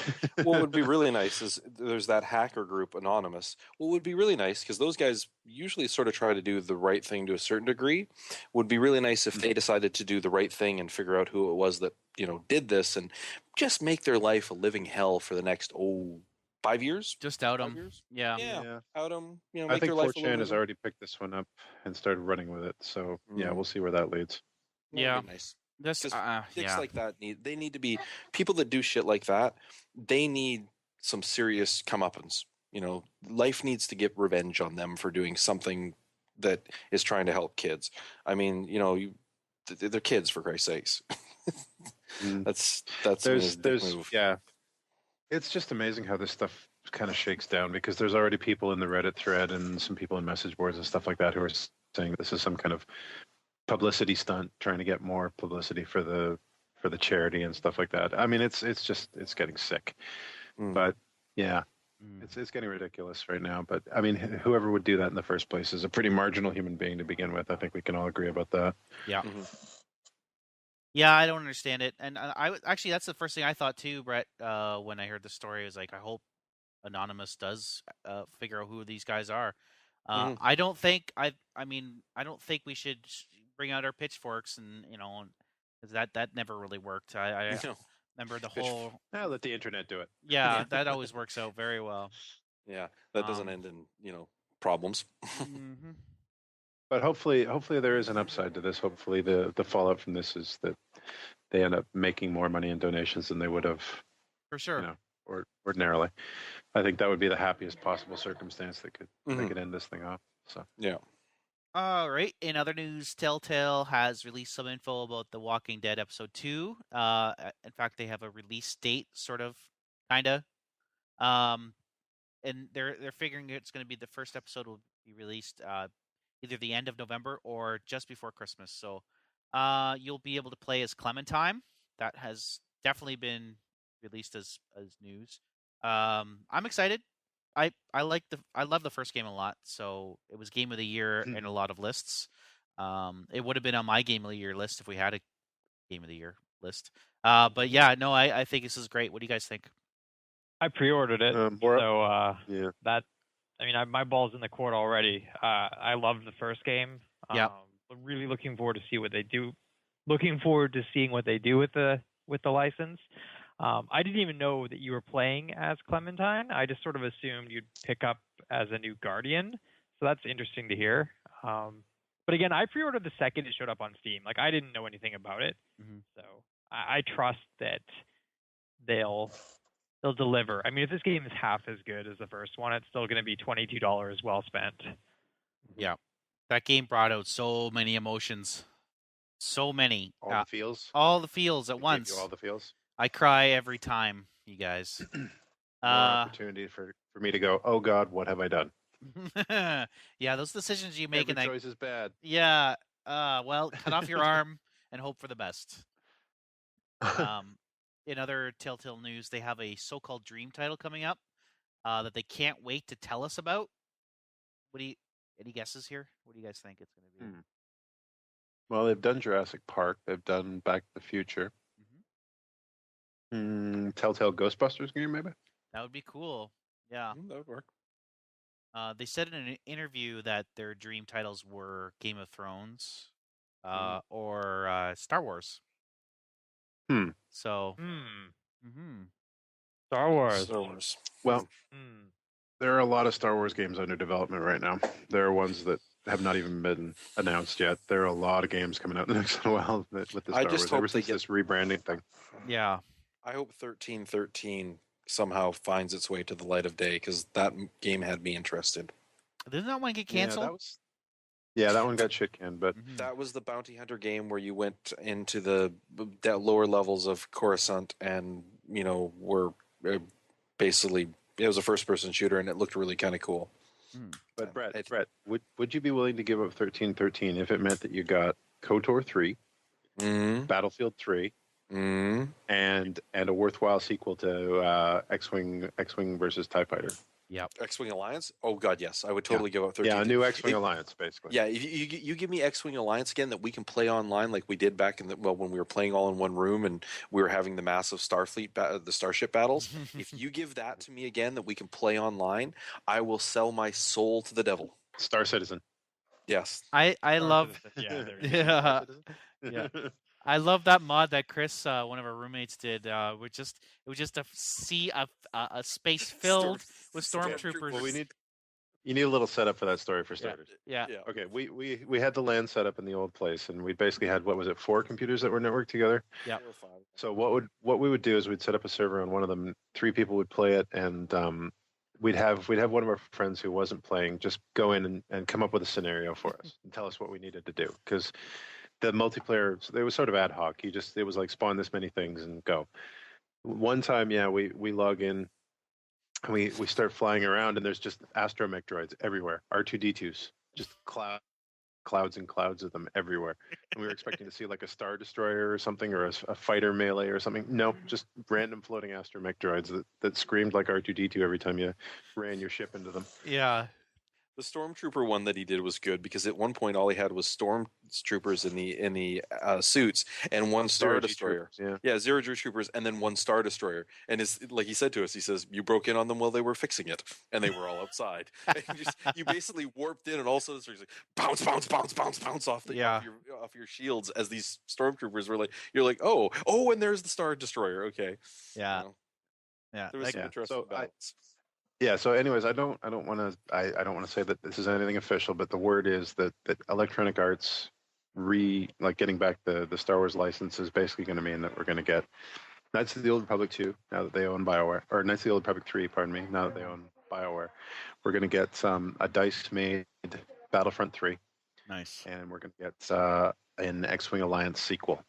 Speaker 2: What would be really nice is there's that hacker group Anonymous. What would be really nice, because those guys usually sort of try to do the right thing to a certain degree, would be really nice if they decided to do the right thing and figure out who it was that did this and just make their life a living hell for the next 5 years.
Speaker 1: Just out
Speaker 2: 5
Speaker 1: them.
Speaker 2: years.
Speaker 1: Yeah.
Speaker 2: Yeah. Out them.
Speaker 3: I
Speaker 2: Make
Speaker 3: think
Speaker 2: their life a
Speaker 3: 4chan
Speaker 2: little
Speaker 3: has
Speaker 2: living.
Speaker 3: already picked this one up and started running with it. So yeah,
Speaker 2: Mm.
Speaker 3: we'll see where that leads.
Speaker 1: Yeah.
Speaker 2: That'd be nice.
Speaker 1: This,
Speaker 2: Just dicks
Speaker 1: yeah.
Speaker 2: like that they need to be people that do shit like that. They need some serious comeuppance. Life needs to get revenge on them for doing something that is trying to help kids. I mean, they're kids, for Christ's sakes.
Speaker 3: Mm.
Speaker 2: That's
Speaker 3: There's
Speaker 2: dick move.
Speaker 3: yeah, it's just amazing how this stuff kind of shakes down, because there's already people in the Reddit thread and some people in message boards and stuff like that who are saying that this is some kind of publicity stunt trying to get more publicity for the charity and stuff like that. I mean, it's getting sick.
Speaker 2: Mm.
Speaker 3: But yeah,
Speaker 1: Mm.
Speaker 3: it's getting ridiculous right now. But I mean, whoever would do that in the first place is a pretty marginal human being to begin with. I think we can all agree about that.
Speaker 1: Yeah.
Speaker 2: Mhm.
Speaker 1: Yeah, I don't understand it, and actually that's the first thing I thought too, Brett. When I heard the story, I was like, I hope Anonymous does figure out who these guys are.
Speaker 2: Mhm.
Speaker 1: I don't think I don't think we should bring out our pitchforks and because that never really worked. I
Speaker 2: No.
Speaker 1: remember the
Speaker 2: Pitch-
Speaker 1: whole
Speaker 3: I'll let the internet do it.
Speaker 1: yeah that always works out very well.
Speaker 2: Yeah, that doesn't end in problems.
Speaker 1: Mm-hmm.
Speaker 3: But hopefully there is an upside to this. Hopefully the fallout from this is that they end up making more money in donations than they would have,
Speaker 1: For sure.
Speaker 3: or ordinarily. I think that would be the happiest possible circumstance that could end this thing off. So
Speaker 2: Yeah.
Speaker 1: All right. In other news, Telltale has released some info about The Walking Dead episode 2. In fact, they have a release date, sort of, kinda. And they're figuring it's going to be the first episode will be released either the end of November or just before Christmas. So, you'll be able to play as Clementine. That has definitely been released as news. I'm excited. I love the first game a lot, so it was game of the year in a lot of lists. It would have been on my game of the year list if we had a game of the year list. But yeah, no, I think this is great. What do you guys think?
Speaker 4: I pre-ordered it,
Speaker 3: yeah.
Speaker 4: that my ball's in the court already. I love the first game.
Speaker 1: Yeah.
Speaker 4: Really looking forward to see what they do. Looking forward to seeing what they do with the license. I didn't even know that you were playing as Clementine. I just sort of assumed you'd pick up as a new Guardian. So that's interesting to hear. But again, I pre-ordered the second it showed up on Steam. Like, I didn't know anything about it.
Speaker 1: Mm-hmm.
Speaker 4: So I trust that they'll deliver. I mean, if this game is half as good as the first one, it's still going to be $22 well spent.
Speaker 1: Yeah. That game brought out so many emotions. So many.
Speaker 3: All the feels.
Speaker 1: All the feels at
Speaker 3: It gave
Speaker 1: once.
Speaker 3: you all the feels.
Speaker 1: I cry every time, you guys.
Speaker 3: More opportunity for me to go, oh God, what have I done?
Speaker 1: Yeah, those decisions you make
Speaker 3: Every
Speaker 1: in that
Speaker 3: choice is bad.
Speaker 1: Yeah. Well, cut off your arm and hope for the best. In other Telltale news, they have a so-called dream title coming up that they can't wait to tell us about. Any guesses here? What do you guys think it's going to be?
Speaker 3: Well, they've done Jurassic Park. They've done Back to the Future.
Speaker 1: Mm-hmm.
Speaker 3: Telltale Ghostbusters game, maybe?
Speaker 1: That would be cool. Yeah.
Speaker 2: That would work.
Speaker 1: They said in an interview that their dream titles were Game of Thrones, or Star Wars.
Speaker 3: Hmm.
Speaker 1: So,
Speaker 4: Star Wars.
Speaker 2: Star Wars.
Speaker 3: Well,
Speaker 4: Hmm.
Speaker 3: there are a lot of Star Wars games under development right now. There are ones that have not even been announced yet. There are a lot of games coming out in the next little while with the
Speaker 2: I
Speaker 3: Star
Speaker 2: just
Speaker 3: Wars.
Speaker 2: hope
Speaker 3: Ever
Speaker 2: they
Speaker 3: since
Speaker 2: get-
Speaker 3: this rebranding thing.
Speaker 1: yeah.
Speaker 2: I hope 1313 somehow finds its way to the light of day because that game had me interested.
Speaker 1: Didn't that one get canceled?
Speaker 3: Yeah, that one got shit canned, but
Speaker 1: Mhm.
Speaker 2: That was the bounty hunter game where you went into the lower levels of Coruscant and, were basically, it was a first person shooter and it looked really kind of cool.
Speaker 3: But Brett, would you be willing to give up 1313 if it meant that you got KOTOR 3, Battlefield 3, and a worthwhile sequel to X-Wing versus TIE Fighter?
Speaker 1: Yep.
Speaker 2: X-Wing Alliance? Oh God, yes, I would totally give up 13.
Speaker 3: Yeah, a new X-Wing Alliance, basically.
Speaker 2: Yeah, if you give me X-Wing Alliance again that we can play online like we did back when we were playing all in one room and we were having the massive Starfleet the starship battles. If you give that to me again that we can play online, I will sell my soul to the devil.
Speaker 3: Star Citizen.
Speaker 2: Yes.
Speaker 1: I
Speaker 4: Star
Speaker 1: love
Speaker 4: Citizen. Yeah, there you go.
Speaker 1: yeah. I love that mod that Chris, one of our roommates, did. It was just a space filled with stormtroopers.
Speaker 3: Well, you need a little setup for that story for starters.
Speaker 1: Yeah.
Speaker 3: Okay, we had the LAN set up in the old place, and we basically had, what was it, 4 computers that were networked together.
Speaker 1: Yeah.
Speaker 3: So what we would do is we'd set up a server on one of them. 3 people would play it, and we'd have one of our friends who wasn't playing just go in and come up with a scenario for us and tell us what we needed to do, because the multiplayer, it was sort of ad hoc. It was like spawn this many things and go. One time, we log in. We start flying around, and there's just astromech droids everywhere. R2D2s, just clouds and clouds of them everywhere. And we were expecting to see like a Star Destroyer or something, or a fighter melee or something. Nope, just random floating astromech droids that screamed like R2D2 every time you ran your ship into them.
Speaker 1: Yeah.
Speaker 2: The stormtrooper one that he did was good because at one point all he had was stormtroopers in the suits and one Star Destroyer. Yeah, 0 G troopers and then 1 Star Destroyer. And like he said to us, he says you broke in on them while they were fixing it, and they were all outside. And you basically warped in, and all of a sudden like bounce, bounce, bounce, bounce, bounce off your shields as these stormtroopers were like, you're like, oh, and there's the Star Destroyer. Okay.
Speaker 1: Yeah. Yeah.
Speaker 2: There was some interesting balance.
Speaker 3: Yeah. So, anyways, I don't want to say that this is anything official, but the word is that Electronic Arts getting back the Star Wars license is basically going to mean that we're going to get Knights of the Old Republic 2 now that they own BioWare, or Knights of the Old Republic 3, pardon me, now that they own BioWare. We're going to get a DICE-made Battlefront 3.
Speaker 1: Nice.
Speaker 3: And we're going to get an X-Wing Alliance sequel.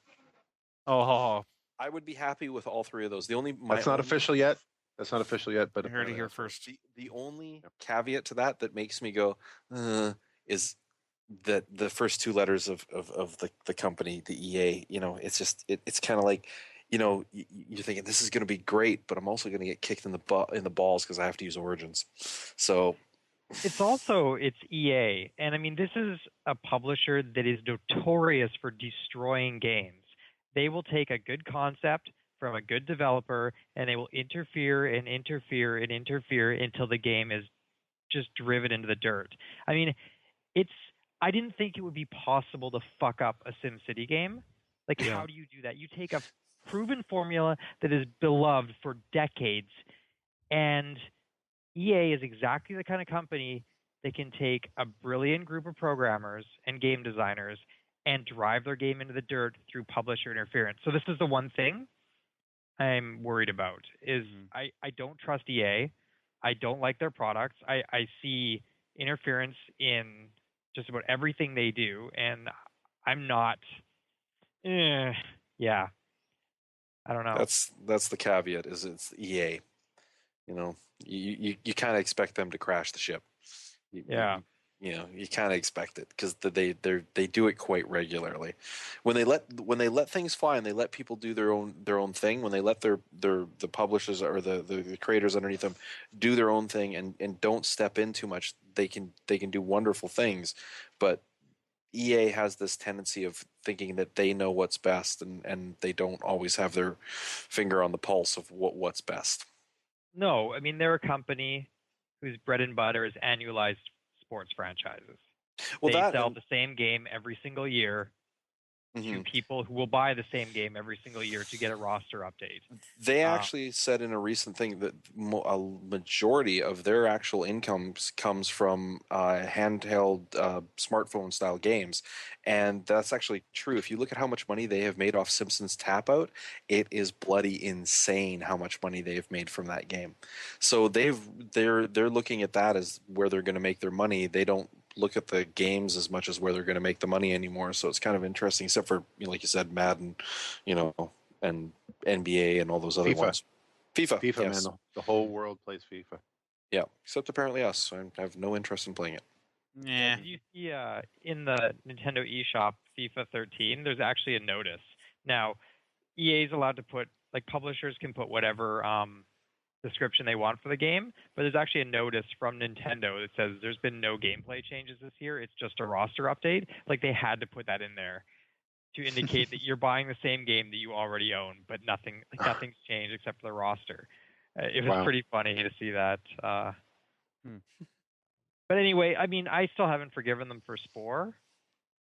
Speaker 1: Oh.
Speaker 2: I would be happy with all 3 of those.
Speaker 3: That's not official yet. That's not official yet, but
Speaker 1: I heard it here first.
Speaker 2: The only caveat to that makes me go, is that the first 2 letters of the company, the EA, it's just it's kind of like, you're thinking this is going to be great, but I'm also going to get kicked in the balls because I have to use Origins. So
Speaker 4: it's EA, and I mean this is a publisher that is notorious for destroying games. They will take a good concept from a good developer, and they will interfere until the game is just driven into the dirt. I mean, I didn't think it would be possible to fuck up a SimCity game. Like, how do you do that? You take a proven formula that is beloved for decades, and EA is exactly the kind of company that can take a brilliant group of programmers and game designers and drive their game into the dirt through publisher interference. So this is the one thing I'm worried about is I don't trust EA. I don't like their products. I see interference in just about everything they do, and I'm not. I don't know.
Speaker 2: That's the caveat. Is it's EA. You kind of expect them to crash the ship. You kind of expect it because they do it quite regularly. When they let things fly and they let people do their own thing, when they let the publishers or the creators underneath them do their own thing and don't step in too much, they can do wonderful things. But EA has this tendency of thinking that they know what's best, and they don't always have their finger on the pulse of what's best.
Speaker 4: No, I mean they're a company whose bread and butter is annualized sports franchises.
Speaker 2: Well,
Speaker 4: They
Speaker 2: that
Speaker 4: sell
Speaker 2: and-
Speaker 4: the same game every single year to
Speaker 2: Mhm.
Speaker 4: people who will buy the same game every single year to get a roster update.
Speaker 2: They actually said in a recent thing that a majority of their actual income comes from handheld smartphone style games, and that's actually true. If you look at how much money they have made off Simpsons Tap Out, it is bloody insane how much money they have made from that game. So they're looking at that as where they're going to make their money. They don't look at the games as much as where they're going to make the money anymore. So it's kind of interesting, except for, like you said, Madden, and NBA and all those other
Speaker 3: FIFA.
Speaker 2: ones. FIFA,
Speaker 3: FIFA,
Speaker 2: yes.
Speaker 3: man. The whole world plays FIFA.
Speaker 2: Yeah, except apparently us. I have no interest in playing it.
Speaker 1: Yeah.
Speaker 4: Did you see in the Nintendo eShop FIFA 13? There's actually a notice. Now, EA is allowed to put, like, publishers can put whatever description they want for the game, but there's actually a notice from Nintendo that says there's been no gameplay changes this year. It's just a roster update. Like, they had to put that in there to indicate that you're buying the same game that you already own, but nothing's changed except for the roster. It was pretty funny to see that. But anyway, I mean, I still haven't forgiven them for Spore.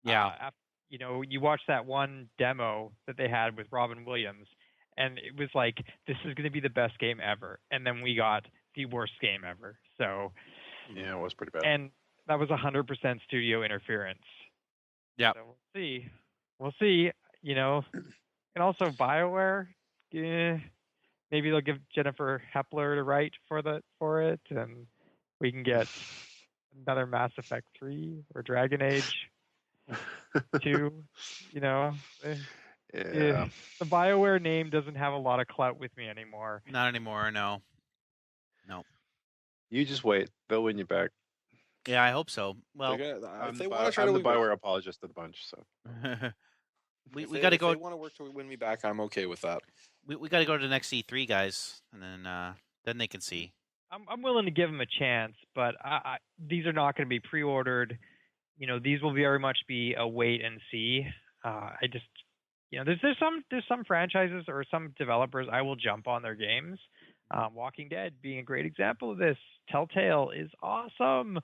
Speaker 1: Yeah.
Speaker 4: You watch that one demo that they had with Robin Williams, and it was like, this is going to be the best game ever. And then we got the worst game ever. So,
Speaker 3: yeah, it was pretty bad.
Speaker 4: And that was 100% studio interference.
Speaker 1: Yeah.
Speaker 4: So we'll see. And also BioWare, maybe they'll give Jennifer Hepler to write for it, and we can get another Mass Effect 3 or Dragon Age 2.
Speaker 3: Yeah.
Speaker 4: The BioWare name doesn't have a lot of clout with me anymore.
Speaker 1: Not anymore, no.
Speaker 3: You just wait. They'll win you back.
Speaker 1: Yeah, I hope so. Well,
Speaker 2: if they
Speaker 3: I'm
Speaker 2: want to try to
Speaker 3: the
Speaker 2: win me
Speaker 3: BioWare apologist of the bunch, so.
Speaker 1: we
Speaker 2: if
Speaker 1: got to
Speaker 2: if
Speaker 1: go.
Speaker 2: they want to work to win me back, I'm okay with that.
Speaker 1: We got to go to the next E3, guys, and then they can see.
Speaker 4: I'm willing to give them a chance, but these are not going to be pre-ordered. These will very much be a wait and see. I just, there's some franchises or some developers I will jump on their games. Walking Dead being a great example of this. Telltale is awesome.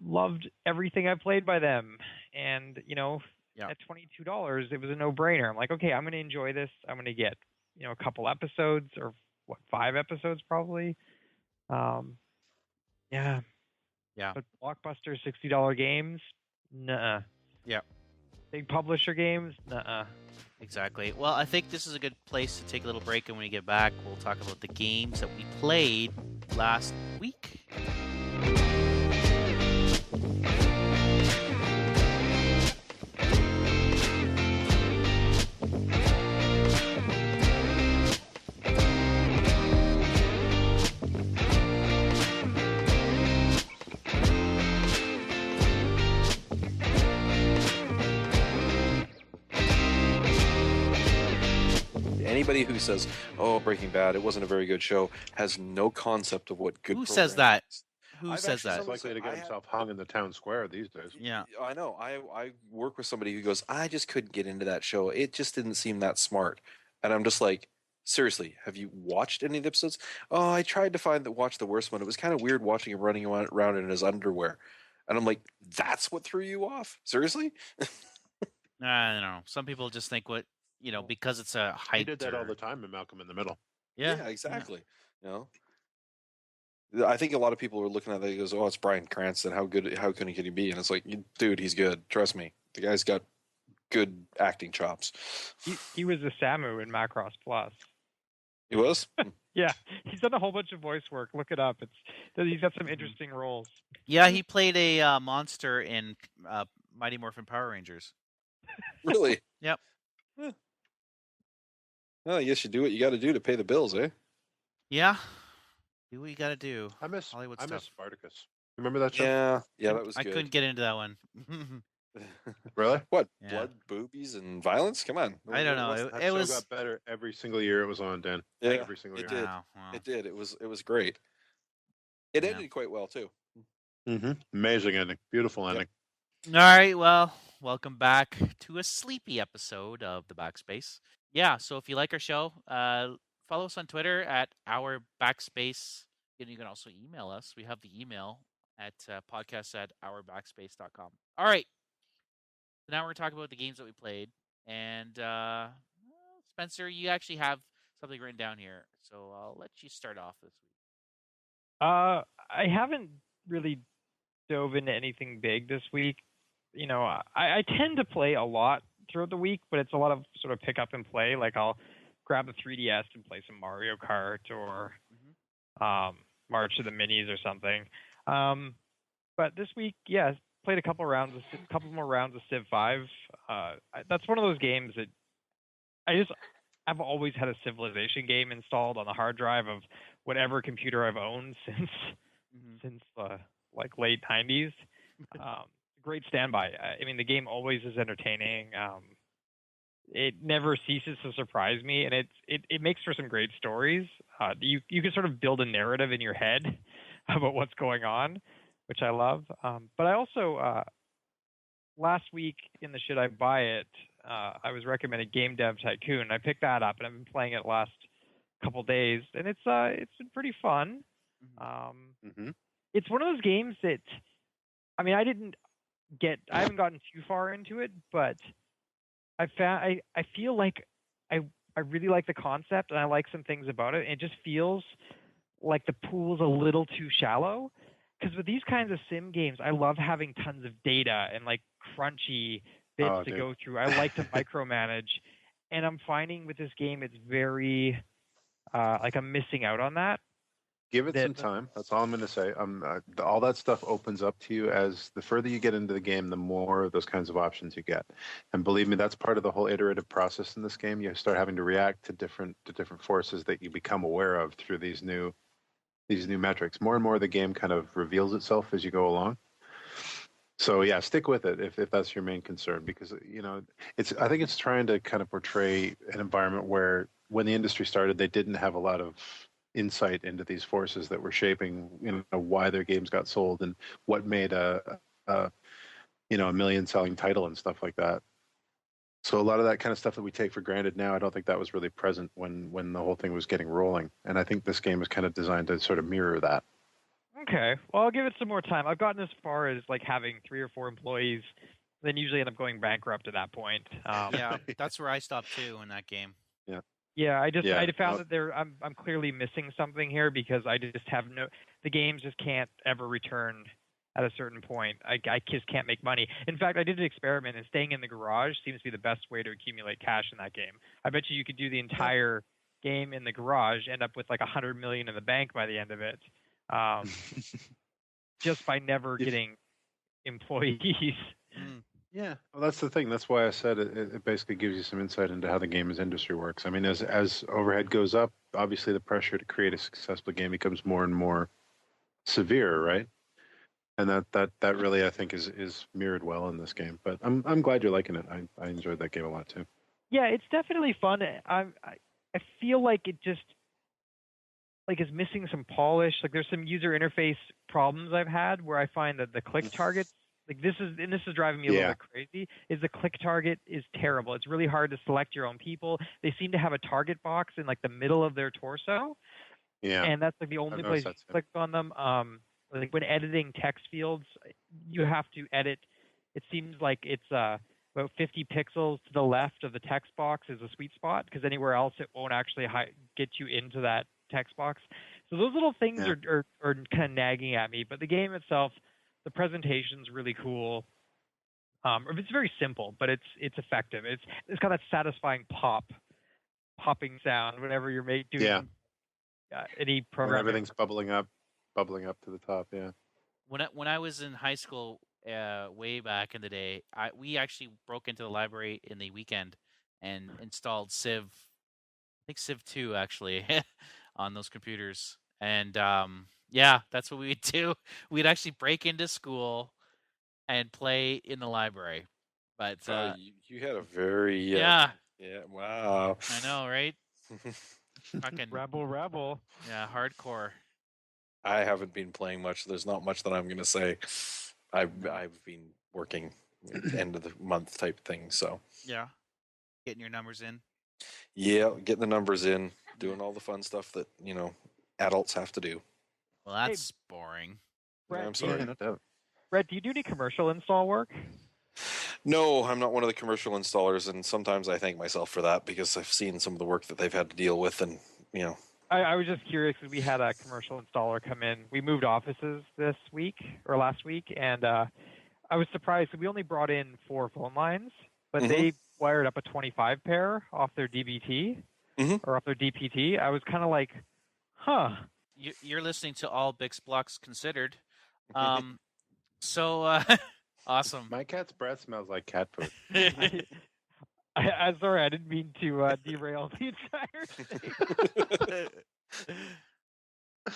Speaker 4: Loved everything I played by them, and at $22, it was a no-brainer. I'm like, okay, I'm going to enjoy this. I'm going to get a couple episodes, or 5 episodes probably. Yeah. But blockbuster $60 games, nuh-uh.
Speaker 1: Yeah.
Speaker 4: Big publisher games, nuh-uh.
Speaker 1: Exactly. Well, I think this is a good place to take a little break, and when we get back, we'll talk about the games that we played last week.
Speaker 2: Anybody who says, "Oh, Breaking Bad, it wasn't a very good show," has no concept of what good.
Speaker 1: Who says that? Who
Speaker 2: I've
Speaker 1: says that?
Speaker 3: He's likely to get himself hung in the town square these days.
Speaker 1: Yeah.
Speaker 2: I know. I work with somebody who goes, "I just couldn't get into that show. It just didn't seem that smart." And I'm just like, seriously, have you watched any of the episodes? Oh, I tried to watch the worst one. It was kind of weird watching him running around in his underwear. And I'm like, that's what threw you off? Seriously?
Speaker 1: I don't know. Some people just think because it's a hype.
Speaker 3: He did that all the time in Malcolm in the Middle.
Speaker 1: Yeah,
Speaker 2: exactly. I think a lot of people are looking at that and goes, "Oh, it's Bryan Cranston. How can he be?" And it's like, dude, he's good. Trust me. The guy's got good acting chops.
Speaker 4: He was a Samu in Macross Plus.
Speaker 2: He was?
Speaker 4: Yeah, he's done a whole bunch of voice work. Look it up. He's got some interesting roles.
Speaker 1: Yeah, he played a monster in Mighty Morphin Power Rangers.
Speaker 2: Really?
Speaker 1: Yep.
Speaker 2: Huh. Well, I guess you do what you got to do to pay the bills, eh?
Speaker 1: Yeah. Do what you got to do.
Speaker 3: I miss
Speaker 1: Hollywood stuff.
Speaker 3: Spartacus. Remember that show?
Speaker 2: Yeah, that was good.
Speaker 1: I couldn't get into that one.
Speaker 3: Really?
Speaker 2: What?
Speaker 1: Yeah.
Speaker 2: Blood, boobies, and violence? Come on.
Speaker 1: I don't know.
Speaker 3: That
Speaker 1: It
Speaker 3: show
Speaker 1: was
Speaker 3: got better every single year it was on, Dan.
Speaker 2: Yeah,
Speaker 3: every single year.
Speaker 2: it did.
Speaker 1: Wow.
Speaker 2: It did. It was great. It
Speaker 1: Yeah.
Speaker 2: ended quite well too.
Speaker 3: Mm-hmm. Amazing ending. Beautiful ending.
Speaker 1: All right. Well, welcome back to a sleepy episode of the Backspace. Yeah. So if you like our show, follow us on Twitter at our Backspace. And you can also email us. We have the email at podcast@ourbackspace.com. All right. So now we're going to talk about the games that we played. And Spencer, you actually have something written down here. So I'll let you start off this week.
Speaker 4: I haven't really dove into anything big this week. You know, I tend to play a lot throughout the week, but it's a lot of sort of pick up and play. Like I'll grab the 3DS and play some Mario Kart or March of the Minis or something. But this week, yeah, played a couple more rounds of Civ 5. That's one of those games that I've always had a Civilization game installed on the hard drive of whatever computer I've owned since like late 90s. Great standby. I mean, the game always is entertaining. It never ceases to surprise me, and it makes for some great stories. You can sort of build a narrative in your head about what's going on, which I love. But I also last week in the Should I Buy It, I was recommended Game Dev Tycoon. I picked that up, and I've been playing it last couple days, and it's been pretty fun. It's one of those games that, I mean, I haven't gotten too far into it, but I feel like I really like the concept, and I like some things about it. And it just feels like the pool's a little too shallow. Because with these kinds of sim games, I love having tons of data and like crunchy bits to go through. I like to micromanage, and I'm finding with this game it's very like I'm missing out on that.
Speaker 3: Give it some time. That's all I'm going to say. All that stuff opens up to you as the further you get into the game, the more of those kinds of options you get. And believe me, that's part of the whole iterative process in this game. You start having to react to different forces that you become aware of through these new metrics. More and more, the game kind of reveals itself as you go along. So yeah, stick with it if that's your main concern, because I think it's trying to kind of portray an environment where when the industry started, they didn't have a lot of insight into these forces that were shaping why their games got sold and what made a million selling title and stuff like that. So a lot of that kind of stuff that we take for granted now, I don't think that was really present when the whole thing was getting rolling. And I think this game is kind of designed to sort of mirror that.
Speaker 4: Okay, well, I'll give it some more time. I've gotten as far as like having 3 or 4 employees, then usually end up going bankrupt at that point.
Speaker 1: Yeah, that's where I stopped too in that game.
Speaker 4: Yeah, I found that I'm clearly missing something here, because I just have the games just can't ever return at a certain point. I just can't make money. In fact, I did an experiment, and staying in the garage seems to be the best way to accumulate cash in that game. I bet you could do the entire game in the garage, end up with like 100 million in the bank by the end of it, just by never getting employees.
Speaker 3: Yeah, well, that's the thing. That's why I said it basically gives you some insight into how the games industry works. I mean, as overhead goes up, obviously the pressure to create a successful game becomes more and more severe, right? And that really, I think, is mirrored well in this game. But I'm glad you're liking it. I enjoyed that game a lot too.
Speaker 4: Yeah, it's definitely fun. I feel like it just like is missing some polish. Like there's some user interface problems I've had where I find that the click targets, like this is driving me a little bit crazy, is the click target is terrible. It's really hard to select your own people. They seem to have a target box in like the middle of their torso. Yeah. And that's like the only place you click on them. Like when editing text fields, you have to edit. It seems like it's about 50 pixels to the left of the text box is a sweet spot, because anywhere else it won't actually get you into that text box. So those little things are kind of nagging at me. But the game itself, the presentation's really cool. It's very simple, but it's effective. It's got that satisfying popping sound whenever you're doing any program.
Speaker 3: When everything's bubbling up to the top. Yeah.
Speaker 1: When I was in high school, way back in the day, we actually broke into the library in the weekend and installed Civ. I think Civ 2 actually on those computers. And that's what we would do. We'd actually break into school and play in the library. But
Speaker 2: you had a very wow.
Speaker 1: I know, right? Fucking
Speaker 4: rebel.
Speaker 1: Yeah, hardcore.
Speaker 2: I haven't been playing much. So there's not much that I'm going to say. I've been working end of the month type thing. So
Speaker 1: yeah, getting your numbers in.
Speaker 2: Yeah, getting the numbers in, doing all the fun stuff that adults have to do.
Speaker 1: Well, that's boring.
Speaker 4: Brett,
Speaker 2: I'm
Speaker 4: do you-
Speaker 2: sorry.
Speaker 3: no doubt.
Speaker 4: Brett, do you do any commercial install work?
Speaker 2: No, I'm not one of the commercial installers, and sometimes I thank myself for that because I've seen some of the work that they've had to deal with, and
Speaker 4: I was just curious because we had a commercial installer come in. We moved offices this week or last week, and I was surprised. We only brought in 4 phone lines, but they wired up a 25 pair off their DBT or off their DPT. I was kind of like, huh.
Speaker 1: You're listening to all Bix Blocks Considered. So awesome.
Speaker 3: My cat's breath smells like cat food.
Speaker 4: I'm sorry, I didn't mean to derail the entire thing.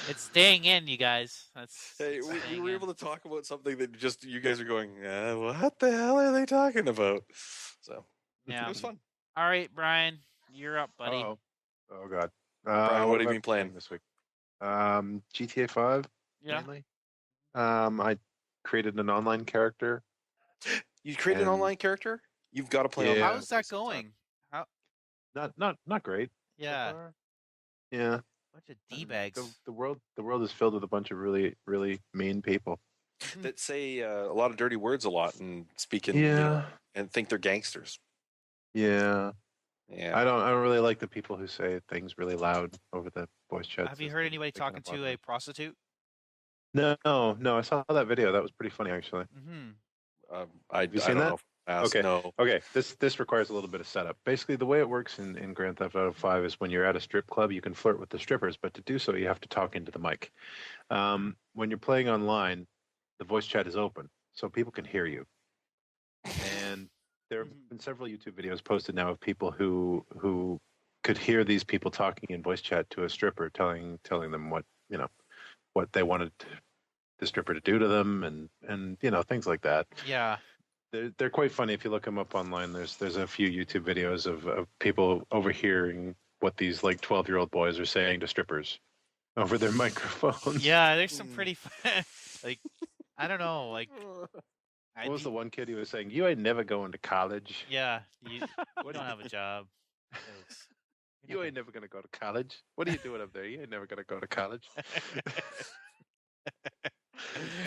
Speaker 1: It's staying in, you guys.
Speaker 2: hey,
Speaker 1: it's
Speaker 2: we
Speaker 1: staying
Speaker 2: were
Speaker 1: in.
Speaker 2: able to talk about something that just you guys are going, what the hell are they talking about? So
Speaker 1: Yeah.
Speaker 2: it was fun.
Speaker 1: All right, Brian, you're up, buddy.
Speaker 3: Oh God.
Speaker 2: Brian, what have
Speaker 3: have
Speaker 2: you been playing
Speaker 3: this week? GTA 5
Speaker 1: Yeah.
Speaker 3: mainly. I created an online character.
Speaker 2: You created an
Speaker 3: And-
Speaker 2: online character? You've got to play
Speaker 3: Yeah.
Speaker 2: online.
Speaker 1: How's that going? How?
Speaker 3: Not great. so
Speaker 1: Yeah.
Speaker 3: far. Yeah.
Speaker 1: Bunch of d-bags.
Speaker 3: The world is filled with a bunch of really mean people.
Speaker 2: That say a lot of dirty words a lot and speak in, and think they're gangsters.
Speaker 3: Yeah.
Speaker 2: Yeah.
Speaker 3: I don't really like the people who say things really loud over the voice chat.
Speaker 1: Have you heard anybody talking to a prostitute?
Speaker 3: No. I saw that video. That was pretty funny, actually.
Speaker 1: Mm-hmm.
Speaker 2: Have
Speaker 3: you seen that?
Speaker 2: Know if I asked.
Speaker 3: Okay.
Speaker 2: No.
Speaker 3: Okay, this requires a little bit of setup. Basically, the way it works in Grand Theft Auto 5 is when you're at a strip club, you can flirt with the strippers, but to do so, you have to talk into the mic. When you're playing online, the voice chat is open, so people can hear you. And there have been several YouTube videos posted now of people who could hear these people talking in voice chat to a stripper, telling them what they wanted the stripper to do to them, and things like that.
Speaker 1: Yeah.
Speaker 3: They're quite funny if you look them up online. There's a few YouTube videos of people overhearing what these like 12-year-old boys are saying to strippers over their microphones.
Speaker 1: Yeah, there's some pretty like I don't know, like
Speaker 3: What was the one kid who was saying, "You ain't never going to college.
Speaker 1: Yeah, you don't have a job.
Speaker 3: You ain't never gonna go to college. What are you doing up there? You ain't never gonna go to college."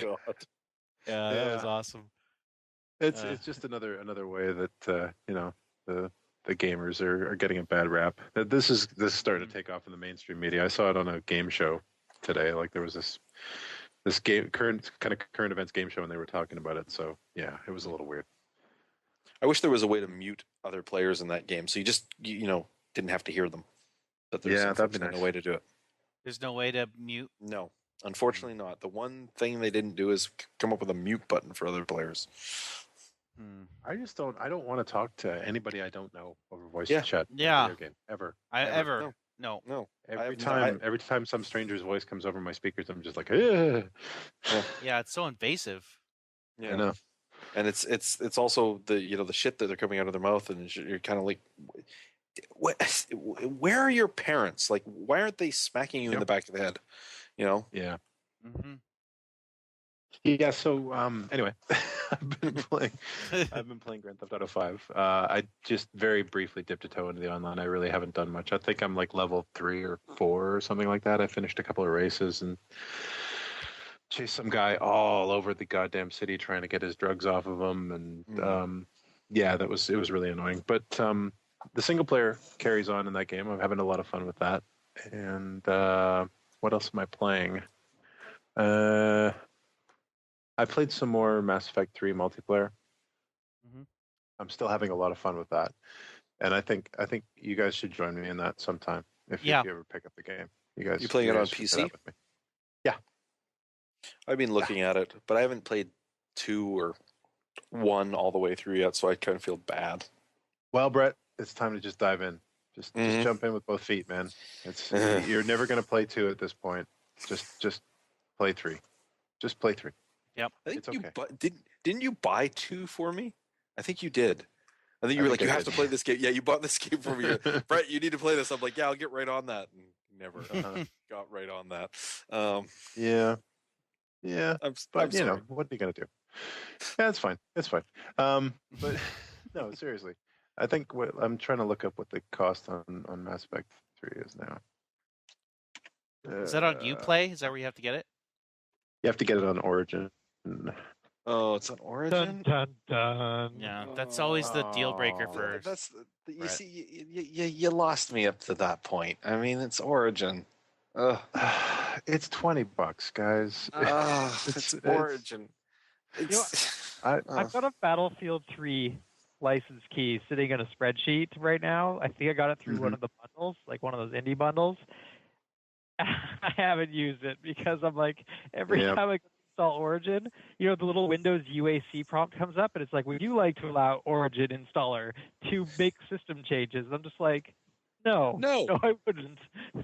Speaker 2: God.
Speaker 1: Yeah, that was awesome.
Speaker 3: It's just another way that the gamers are getting a bad rap. This is starting to take off in the mainstream media. I saw it on a game show today. Like there was this current events game show, and they were talking about it. So yeah, it was a little weird.
Speaker 2: I wish there was a way to mute other players in that game, so you just didn't have to hear them. But there's
Speaker 3: that'd be
Speaker 2: unfortunately
Speaker 3: nice.
Speaker 2: no way to do it.
Speaker 1: There's no way to mute.
Speaker 2: No, unfortunately not. The one thing they didn't do is come up with a mute button for other players.
Speaker 3: I don't want to talk to anybody I don't know over voice chat. in a
Speaker 1: Yeah.
Speaker 3: video game, ever.
Speaker 1: No.
Speaker 3: Every time some stranger's voice comes over my speakers, I'm just like, ugh.
Speaker 1: Yeah, it's so invasive.
Speaker 2: Yeah.
Speaker 3: I know.
Speaker 2: And it's also the shit that they're coming out of their mouth, and you're kind of like, where are your parents? Like, why aren't they smacking you in the back of the head?
Speaker 3: Yeah.
Speaker 1: Mm-hmm.
Speaker 3: Yeah. So anyway, I've been playing Grand Theft Auto 5. I just very briefly dipped a toe into the online. I really haven't done much. I think I'm like level 3 or 4 or something like that. I finished a couple of races and chased some guy all over the goddamn city trying to get his drugs off of him, and it was really annoying. But the single player carries on in that game. I'm having a lot of fun with that. And what else am I playing? I played some more Mass Effect 3 multiplayer. I'm still having a lot of fun with that, and I think you guys should join me in that sometime if you ever pick up the game. You
Speaker 2: playing it on
Speaker 3: should
Speaker 2: PC?
Speaker 3: do that with me. Yeah,
Speaker 2: I've been looking at it, but I haven't played 2 or 1 all the way through yet, so I kind of feel bad.
Speaker 3: Well, Brett, it's time to just dive in. Just jump in with both feet, man. You're never going to play 2 at this point. Just play 3. Just play 3.
Speaker 1: Yep.
Speaker 2: I think
Speaker 3: it's okay.
Speaker 2: Didn't you buy 2 for me? I think you did. I think you were like, you have to play this game. Yeah, you bought this game for me. Brett, you need to play this. I'm like, yeah, I'll get right on that. And never got right on that.
Speaker 3: Yeah.
Speaker 2: I'm
Speaker 3: But
Speaker 2: sorry.
Speaker 3: what are you gonna do? Yeah, it's fine. But no, seriously. I think I'm trying to look up what the cost on Mass Effect 3 is now.
Speaker 1: Is that on Uplay? Is that where you have to get it?
Speaker 3: You have to get it on Origin.
Speaker 2: Oh, it's on Origin.
Speaker 4: Dun dun dun.
Speaker 1: Yeah, that's always the deal breaker
Speaker 3: Oh.
Speaker 1: for.
Speaker 2: That's you
Speaker 1: Brett.
Speaker 2: see, you lost me up to that point. I mean, it's Origin. Ugh.
Speaker 3: It's $20, guys.
Speaker 2: It's Origin. It's
Speaker 4: I've got a Battlefield 3 license key sitting in a spreadsheet right now. I think I got it through one of the bundles, like one of those indie bundles. I haven't used it because I'm like, every time I install Origin, the little Windows UAC prompt comes up and it's like, would you like to allow Origin installer to make system changes? And I'm just like, no, I wouldn't.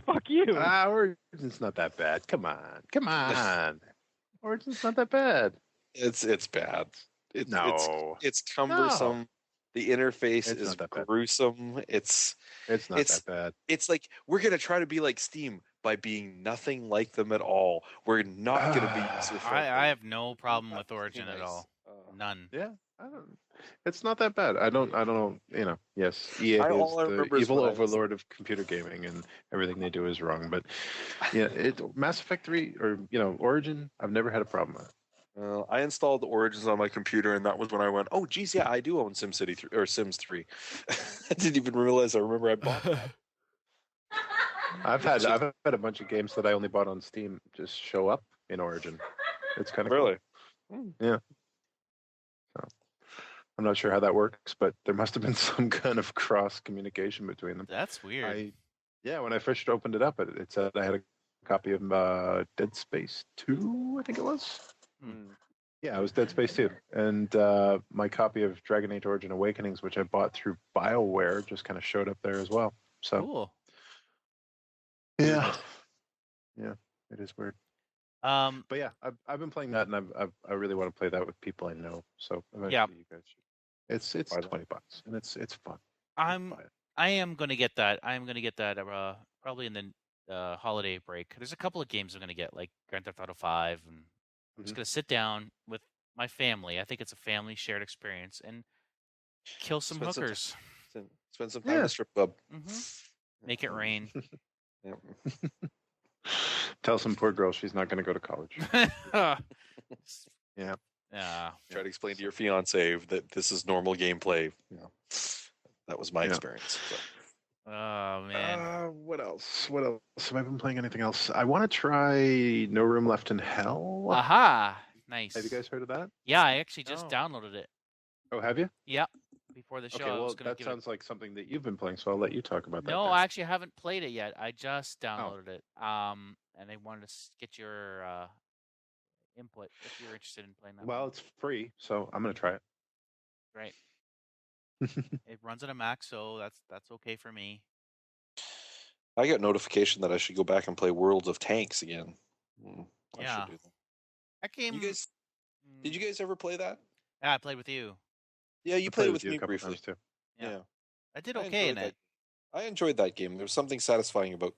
Speaker 4: Fuck you.
Speaker 3: Origin's not that bad. Come on. Origin's not that bad.
Speaker 2: It's bad.
Speaker 3: No.
Speaker 2: It's cumbersome.
Speaker 3: No.
Speaker 2: The interface
Speaker 3: It's
Speaker 2: is
Speaker 3: not that bad.
Speaker 2: gruesome. It's
Speaker 3: not that bad.
Speaker 2: It's like we're gonna try to be like Steam by being nothing like them at all. We're not gonna be user friendly.
Speaker 1: I have no problem with Origin at all. None.
Speaker 3: Yeah, it's not that bad. I don't know. Yes, EA is the evil overlord of computer gaming, and everything they do is wrong. But yeah, Mass Effect 3 or Origin, I've never had a problem with.
Speaker 2: I installed Origins on my computer, and that was when I went, "Oh, geez, yeah, I do own SimCity 3 or Sims 3." I didn't even realize. I remember I bought that.
Speaker 3: I've had a bunch of games that I only bought on Steam just show up in Origin. It's kind of
Speaker 2: really,
Speaker 3: cool. Yeah. So, I'm not sure how that works, but there must have been some kind of cross communication between them.
Speaker 1: That's weird.
Speaker 3: When I first opened it up, it said I had a copy of Dead Space 2, I think it was. Yeah, it was Dead Space 2. And my copy of Dragon Age Origin Awakenings, which I bought through BioWare, just kind of showed up there as well. So
Speaker 1: cool.
Speaker 3: Yeah, it is weird.
Speaker 1: But
Speaker 3: yeah, I've been playing that, and I really want to play that with people I know. So eventually, you guys should. It's $20, and it's fun.
Speaker 1: I am going to get that. I'm going to get that probably in the holiday break. There's a couple of games I'm going to get, like Grand Theft Auto 5, and I'm just going to sit down with my family. I think it's a family shared experience, and kill some hookers.
Speaker 2: Spend some time in the strip club.
Speaker 1: Make it rain.
Speaker 3: Tell some poor girl she's not going to go to college. Yeah.
Speaker 2: Try to explain to your fiance that this is normal gameplay. That was my experience. So.
Speaker 1: Oh man.
Speaker 3: What else? Have I been playing anything else? I want to try No Room Left in Hell.
Speaker 1: Aha! Nice.
Speaker 3: Have you guys heard of that?
Speaker 1: Yeah, I actually just downloaded it.
Speaker 3: Oh, have you?
Speaker 1: Yeah. Before the show.
Speaker 3: Okay, well, that sounds like something that you've been playing, so I'll let you talk about that.
Speaker 1: No, I actually haven't played it yet. I just downloaded it. And I wanted to get your input if you're interested in playing that.
Speaker 3: Well, it's free, so I'm going to try it.
Speaker 1: Right. It runs on a Mac, so that's okay for me.
Speaker 2: I got notification that I should go back and play Worlds of Tanks again.
Speaker 1: I should do that. That game.
Speaker 2: Did you guys ever play that?
Speaker 1: Yeah, I played with you.
Speaker 2: Yeah, you played with me briefly
Speaker 3: too.
Speaker 2: Yeah.
Speaker 1: I did okay in it.
Speaker 2: I enjoyed that game. There was something satisfying about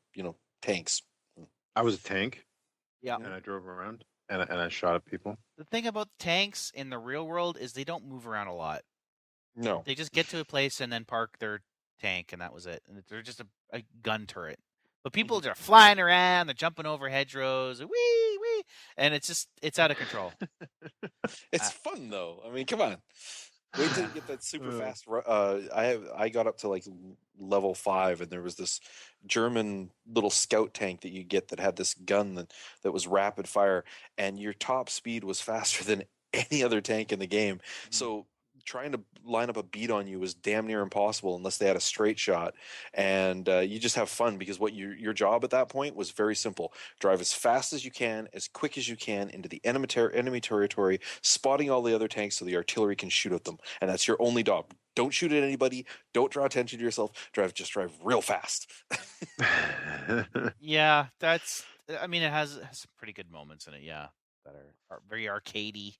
Speaker 2: tanks.
Speaker 3: I was a tank.
Speaker 1: Yeah.
Speaker 3: And I drove around and I shot at people.
Speaker 1: The thing about tanks in the real world is they don't move around a lot.
Speaker 2: No.
Speaker 1: They just get to a place and then park their tank, and that was it. And they're just a gun turret. But people are flying around, they're jumping over hedgerows, wee, and it's out of control.
Speaker 2: It's fun though. I mean, come on. Wait till you get that super fast. I got up to like level 5, and there was this German little scout tank that you get that had this gun that was rapid fire, and your top speed was faster than any other tank in the game. So trying to line up a beat on you was damn near impossible unless they had a straight shot. And you just have fun because what your job at that point was very simple: drive as fast as you can, as quick as you can into the enemy territory, spotting all the other tanks so the artillery can shoot at them. And that's your only job. Don't shoot at anybody. Don't draw attention to yourself. Just drive real fast.
Speaker 1: Yeah, I mean, it has some pretty good moments in it. Yeah, that are very arcadey.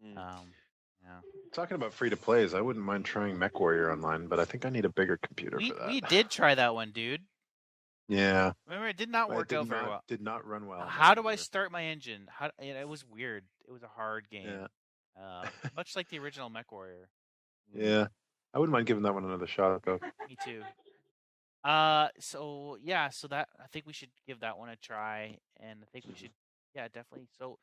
Speaker 1: Yeah.
Speaker 3: Talking about free to plays, I wouldn't mind trying MechWarrior Online, but I think I need a bigger computer for that.
Speaker 1: We did try that one, dude.
Speaker 3: Yeah.
Speaker 1: Remember, it did not work out very well.
Speaker 3: Did not run well.
Speaker 1: How do I start my engine? It was weird. It was a hard game.
Speaker 3: Yeah.
Speaker 1: Much like the original MechWarrior.
Speaker 3: Yeah. I wouldn't mind giving that one another shot, though.
Speaker 1: Me too. So that I think we should give that one a try, and I think we should, definitely. So,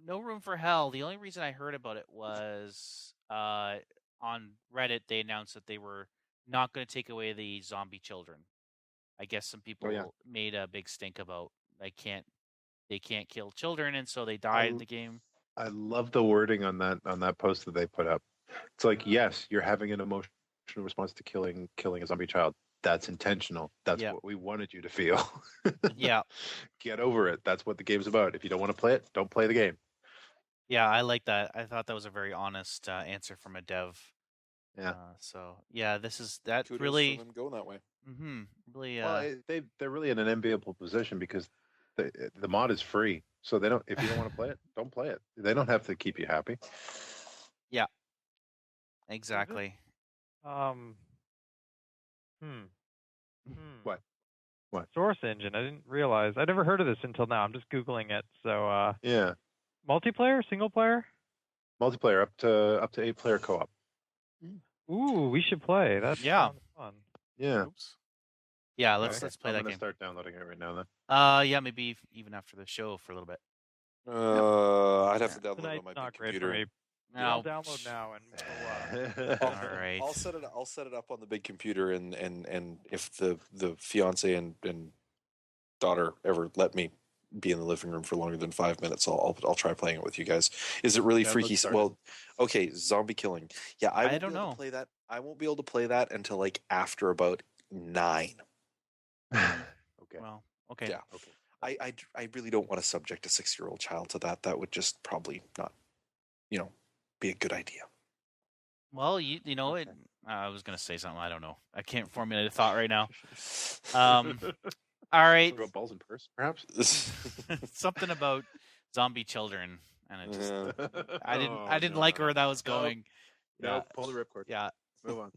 Speaker 1: No Room for Hell. The only reason I heard about it was on Reddit they announced that they were not going to take away the zombie children. I guess some people made a big stink about they can't kill children, and so they died in the game.
Speaker 3: I love the wording on that post that they put up. It's like, yes, you're having an emotional response to killing a zombie child. That's intentional. That's what we wanted you to feel.
Speaker 1: Yeah.
Speaker 3: Get over it. That's what the game's about. If you don't want to play it, don't play the game.
Speaker 1: Yeah, I like that. I thought that was a very honest answer from a dev.
Speaker 3: Yeah.
Speaker 1: This is that
Speaker 2: Kudos
Speaker 1: really
Speaker 2: for them going that way.
Speaker 1: Mm-hmm. Really.
Speaker 3: Well, they're really in an enviable position because the mod is free. So they don't. If you don't want to play it, don't play it. They don't have to keep you happy.
Speaker 1: Yeah. Exactly.
Speaker 3: What?
Speaker 4: Source engine. I didn't realize. I never heard of this until now. I'm just googling it. So
Speaker 3: yeah.
Speaker 4: Multiplayer, single player?
Speaker 3: Multiplayer up to 8-player co-op.
Speaker 4: Ooh, we should play. That's fun.
Speaker 3: Yeah.
Speaker 1: Oops. Yeah, let's play that
Speaker 3: I'm
Speaker 1: game.
Speaker 3: Start downloading it right now then.
Speaker 1: Yeah, maybe even after the show for a little bit.
Speaker 2: I'd have to download it on my big computer.
Speaker 4: No. I'll download now and
Speaker 1: all right.
Speaker 2: I'll set it up on the big computer, and if the fiance and daughter ever let me be in the living room for longer than 5 minutes, I'll try playing it with you guys. Is it really freaky? Well, okay, zombie killing. Yeah, I don't know. Play that. I won't be able to play that until like after about 9.
Speaker 3: Okay.
Speaker 1: Well, okay.
Speaker 2: Yeah. Okay. I really don't want to subject a 6-year-old child to that. That would just probably not, be a good idea.
Speaker 1: Well, you know it. I was gonna say something. I don't know. I can't formulate a thought right now. All right.
Speaker 3: About balls and purse, perhaps.
Speaker 1: Something about zombie children, and it just I didn't like where that was going.
Speaker 3: No, pull the ripcord.
Speaker 1: Yeah.
Speaker 3: Move on.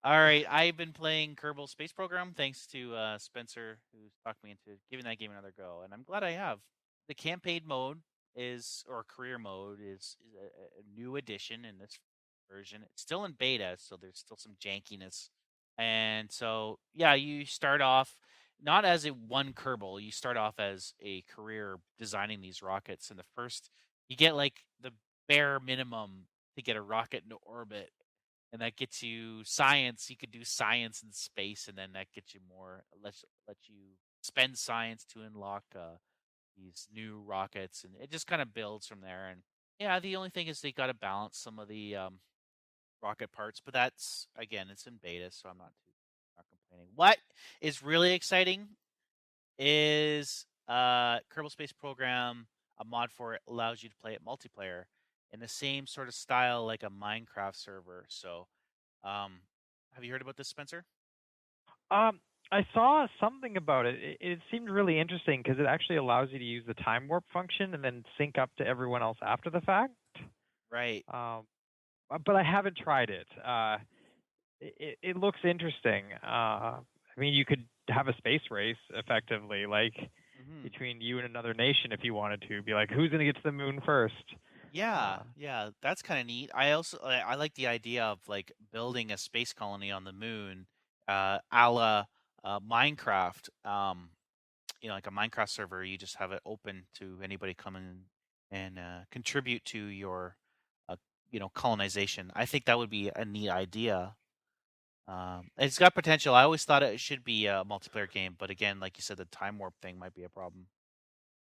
Speaker 1: All right, I've been playing Kerbal Space Program thanks to Spencer, who's talked me into giving that game another go, and I'm glad I have. The campaign mode or career mode is a new addition in this version. It's still in beta, so there's still some jankiness. And so, you start off not as a one Kerbal. You start off as a career designing these rockets, and you get like the bare minimum to get a rocket into orbit. And that gets you science. You could do science in space, and then that gets you more. Let you spend science to unlock these new rockets, and it just kind of builds from there. And the only thing is they got to balance some of the rocket parts, but that's it's in beta, so I'm not complaining. What is really exciting is Kerbal Space Program. A mod for it allows you to play it multiplayer in the same sort of style like a Minecraft server. So, have you heard about this, Spencer?
Speaker 4: I saw something about it. It seemed really interesting because it actually allows you to use the time warp function and then sync up to everyone else after the fact.
Speaker 1: Right.
Speaker 4: But I haven't tried it. It looks interesting. I mean, you could have a space race effectively, like between you and another nation if you wanted to. Be like, who's going to get to the moon first?
Speaker 1: Yeah, that's kind of neat. I like the idea of like building a space colony on the moon, a la Minecraft. Like a Minecraft server, you just have it open to anybody coming and contribute to your, colonization. I think that would be a neat idea. It's got potential. I always thought it should be a multiplayer game, but again, like you said, the time warp thing might be a problem.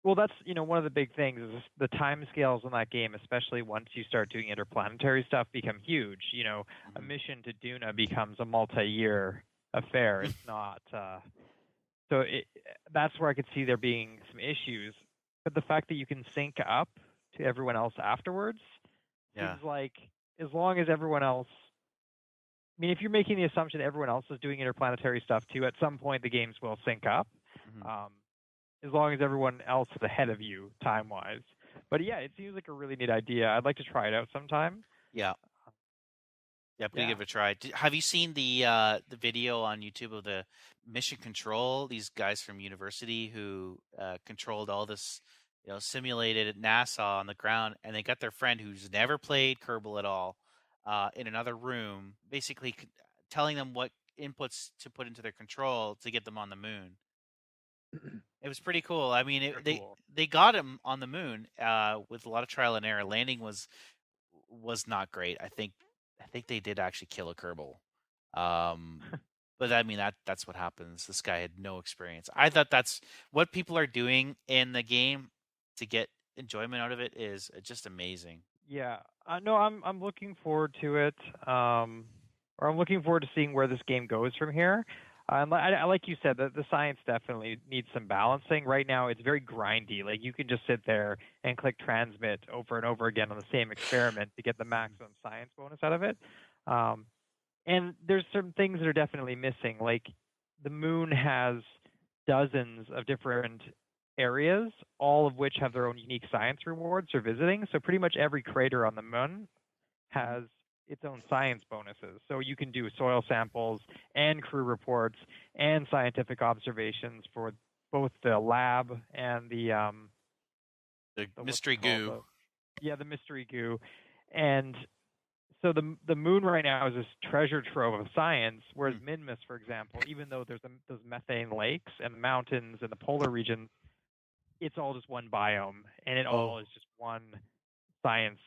Speaker 4: Well, that's one of the big things is the time scales in that game, especially once you start doing interplanetary stuff, become huge. A mission to Duna becomes a multi-year affair. It's not. So that's where I could see there being some issues. But the fact that you can sync up to everyone else afterwards seems like as long as everyone else. I mean, if you're making the assumption that everyone else is doing interplanetary stuff too, at some point the games will sync up. As long as everyone else is ahead of you time-wise. But it seems like a really neat idea. I'd like to try it out sometime.
Speaker 1: Yeah. Yeah, I'm gonna give it a try. Have you seen the video on YouTube of the mission control? These guys from university who controlled all this, simulated at NASA on the ground, and they got their friend who's never played Kerbal at all, in another room, basically telling them what inputs to put into their control to get them on the moon. It was pretty cool. I mean, they got him on the moon with a lot of trial and error. Landing was not great. I think they did actually kill a Kerbal. But I mean that's what happens. This guy had no experience. I thought that's what people are doing in the game to get enjoyment out of it is just amazing.
Speaker 4: Yeah, no, I'm looking forward to it. Or I'm looking forward to seeing where this game goes from here. Like you said, the science definitely needs some balancing. Right now, it's very grindy. Like you can just sit there and click transmit over and over again on the same experiment to get the maximum science bonus out of it. And there's some things that are definitely missing. Like the moon has dozens of different areas, all of which have their own unique science rewards for visiting. So pretty much every crater on the moon has its own science bonuses. So you can do soil samples and crew reports and scientific observations for both the lab and the
Speaker 1: mystery goo.
Speaker 4: The mystery goo. And so the moon right now is this treasure trove of science, whereas Minmus, for example, even though there's those methane lakes and the mountains and the polar region, it's all just one biome, and it all is just one science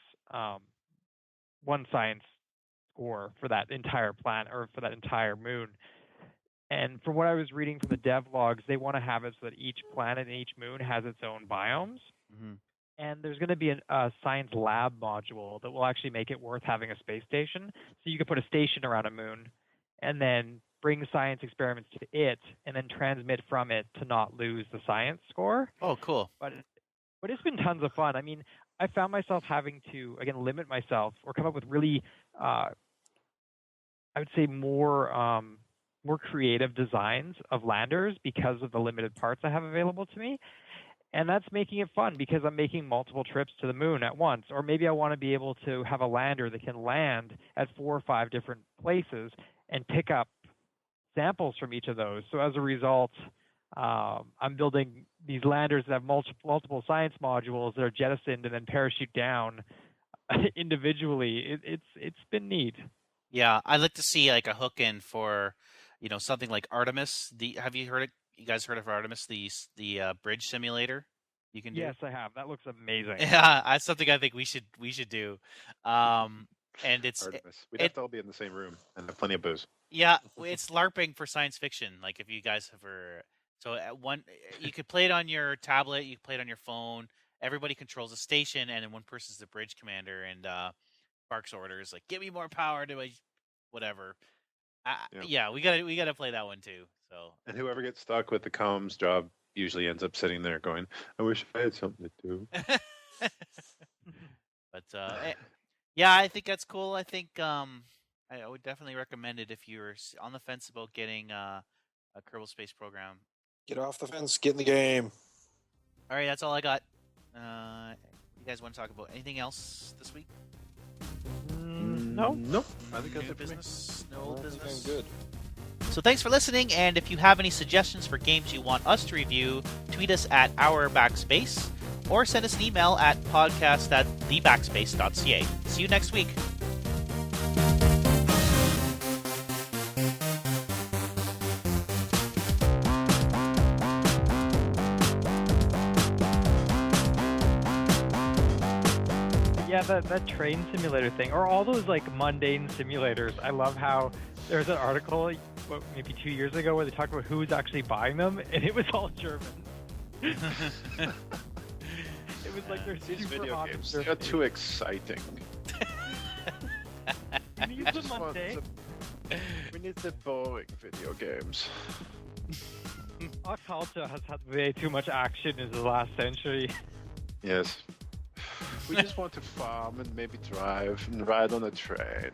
Speaker 4: score for that entire planet or for that entire moon. And from what I was reading from the dev logs, they want to have it so that each planet and each moon has its own biomes.
Speaker 1: Mm-hmm.
Speaker 4: And there's going to be a science lab module that will actually make it worth having a space station. So you could put a station around a moon and then bring science experiments to it and then transmit from it to not lose the science score.
Speaker 1: Oh, cool.
Speaker 4: But it's been tons of fun. I mean, I found myself having to, again, limit myself or come up with really, I would say, more creative designs of landers because of the limited parts I have available to me. And that's making it fun because I'm making multiple trips to the moon at once. Or maybe I want to be able to have a lander that can land at 4 or 5 different places and pick up samples from each of those. So as a result, I'm building these landers that have multiple science modules that are jettisoned and then parachute down individually. It's been neat.
Speaker 1: Yeah, I'd like to see like a hook in for, something like Artemis. Have you heard it? You guys heard of Artemis, the bridge simulator? You can do.
Speaker 4: Yes, I have. That looks amazing.
Speaker 1: Yeah, that's something I think we should do. And it's
Speaker 3: Artemis. We'd have to all be in the same room and have plenty of booze.
Speaker 1: Yeah, it's LARPing for science fiction. Like if you guys have ever, so you could play it on your tablet, you could play it on your phone. Everybody controls a station, and then one person's the bridge commander and barks orders like, "Give me more power to whatever." Yeah, we gotta play that one too. So. And
Speaker 3: whoever gets stuck with the comms job usually ends up sitting there going, "I wish I had something to do."
Speaker 1: But yeah, I think that's cool. I think I would definitely recommend it if you're on the fence about getting a Kerbal Space Program.
Speaker 2: Get off the fence, get in the game.
Speaker 1: All right, that's all I got. You guys want to talk about anything else this week?
Speaker 4: No.
Speaker 3: I think that's
Speaker 1: New
Speaker 3: it for
Speaker 1: business.
Speaker 3: me.
Speaker 1: No old business.
Speaker 2: Good.
Speaker 1: So thanks for listening, and if you have any suggestions for games you want us to review, tweet us at our Backspace, or send us an email at podcast@thebackspace.ca. See you next week.
Speaker 4: Yeah, that train simulator thing, or all those like mundane simulators. I love how there's an article maybe 2 years ago where they talked about who's actually buying them, and it was all German. It was like they're
Speaker 3: These
Speaker 4: super
Speaker 3: video
Speaker 4: hot
Speaker 3: games,
Speaker 4: in
Speaker 3: they're too exciting.
Speaker 4: We need some mundane.
Speaker 3: We need the boring video games.
Speaker 4: Our culture has had way too much action in the last century.
Speaker 3: Yes. We just want to farm and maybe drive and ride on a train.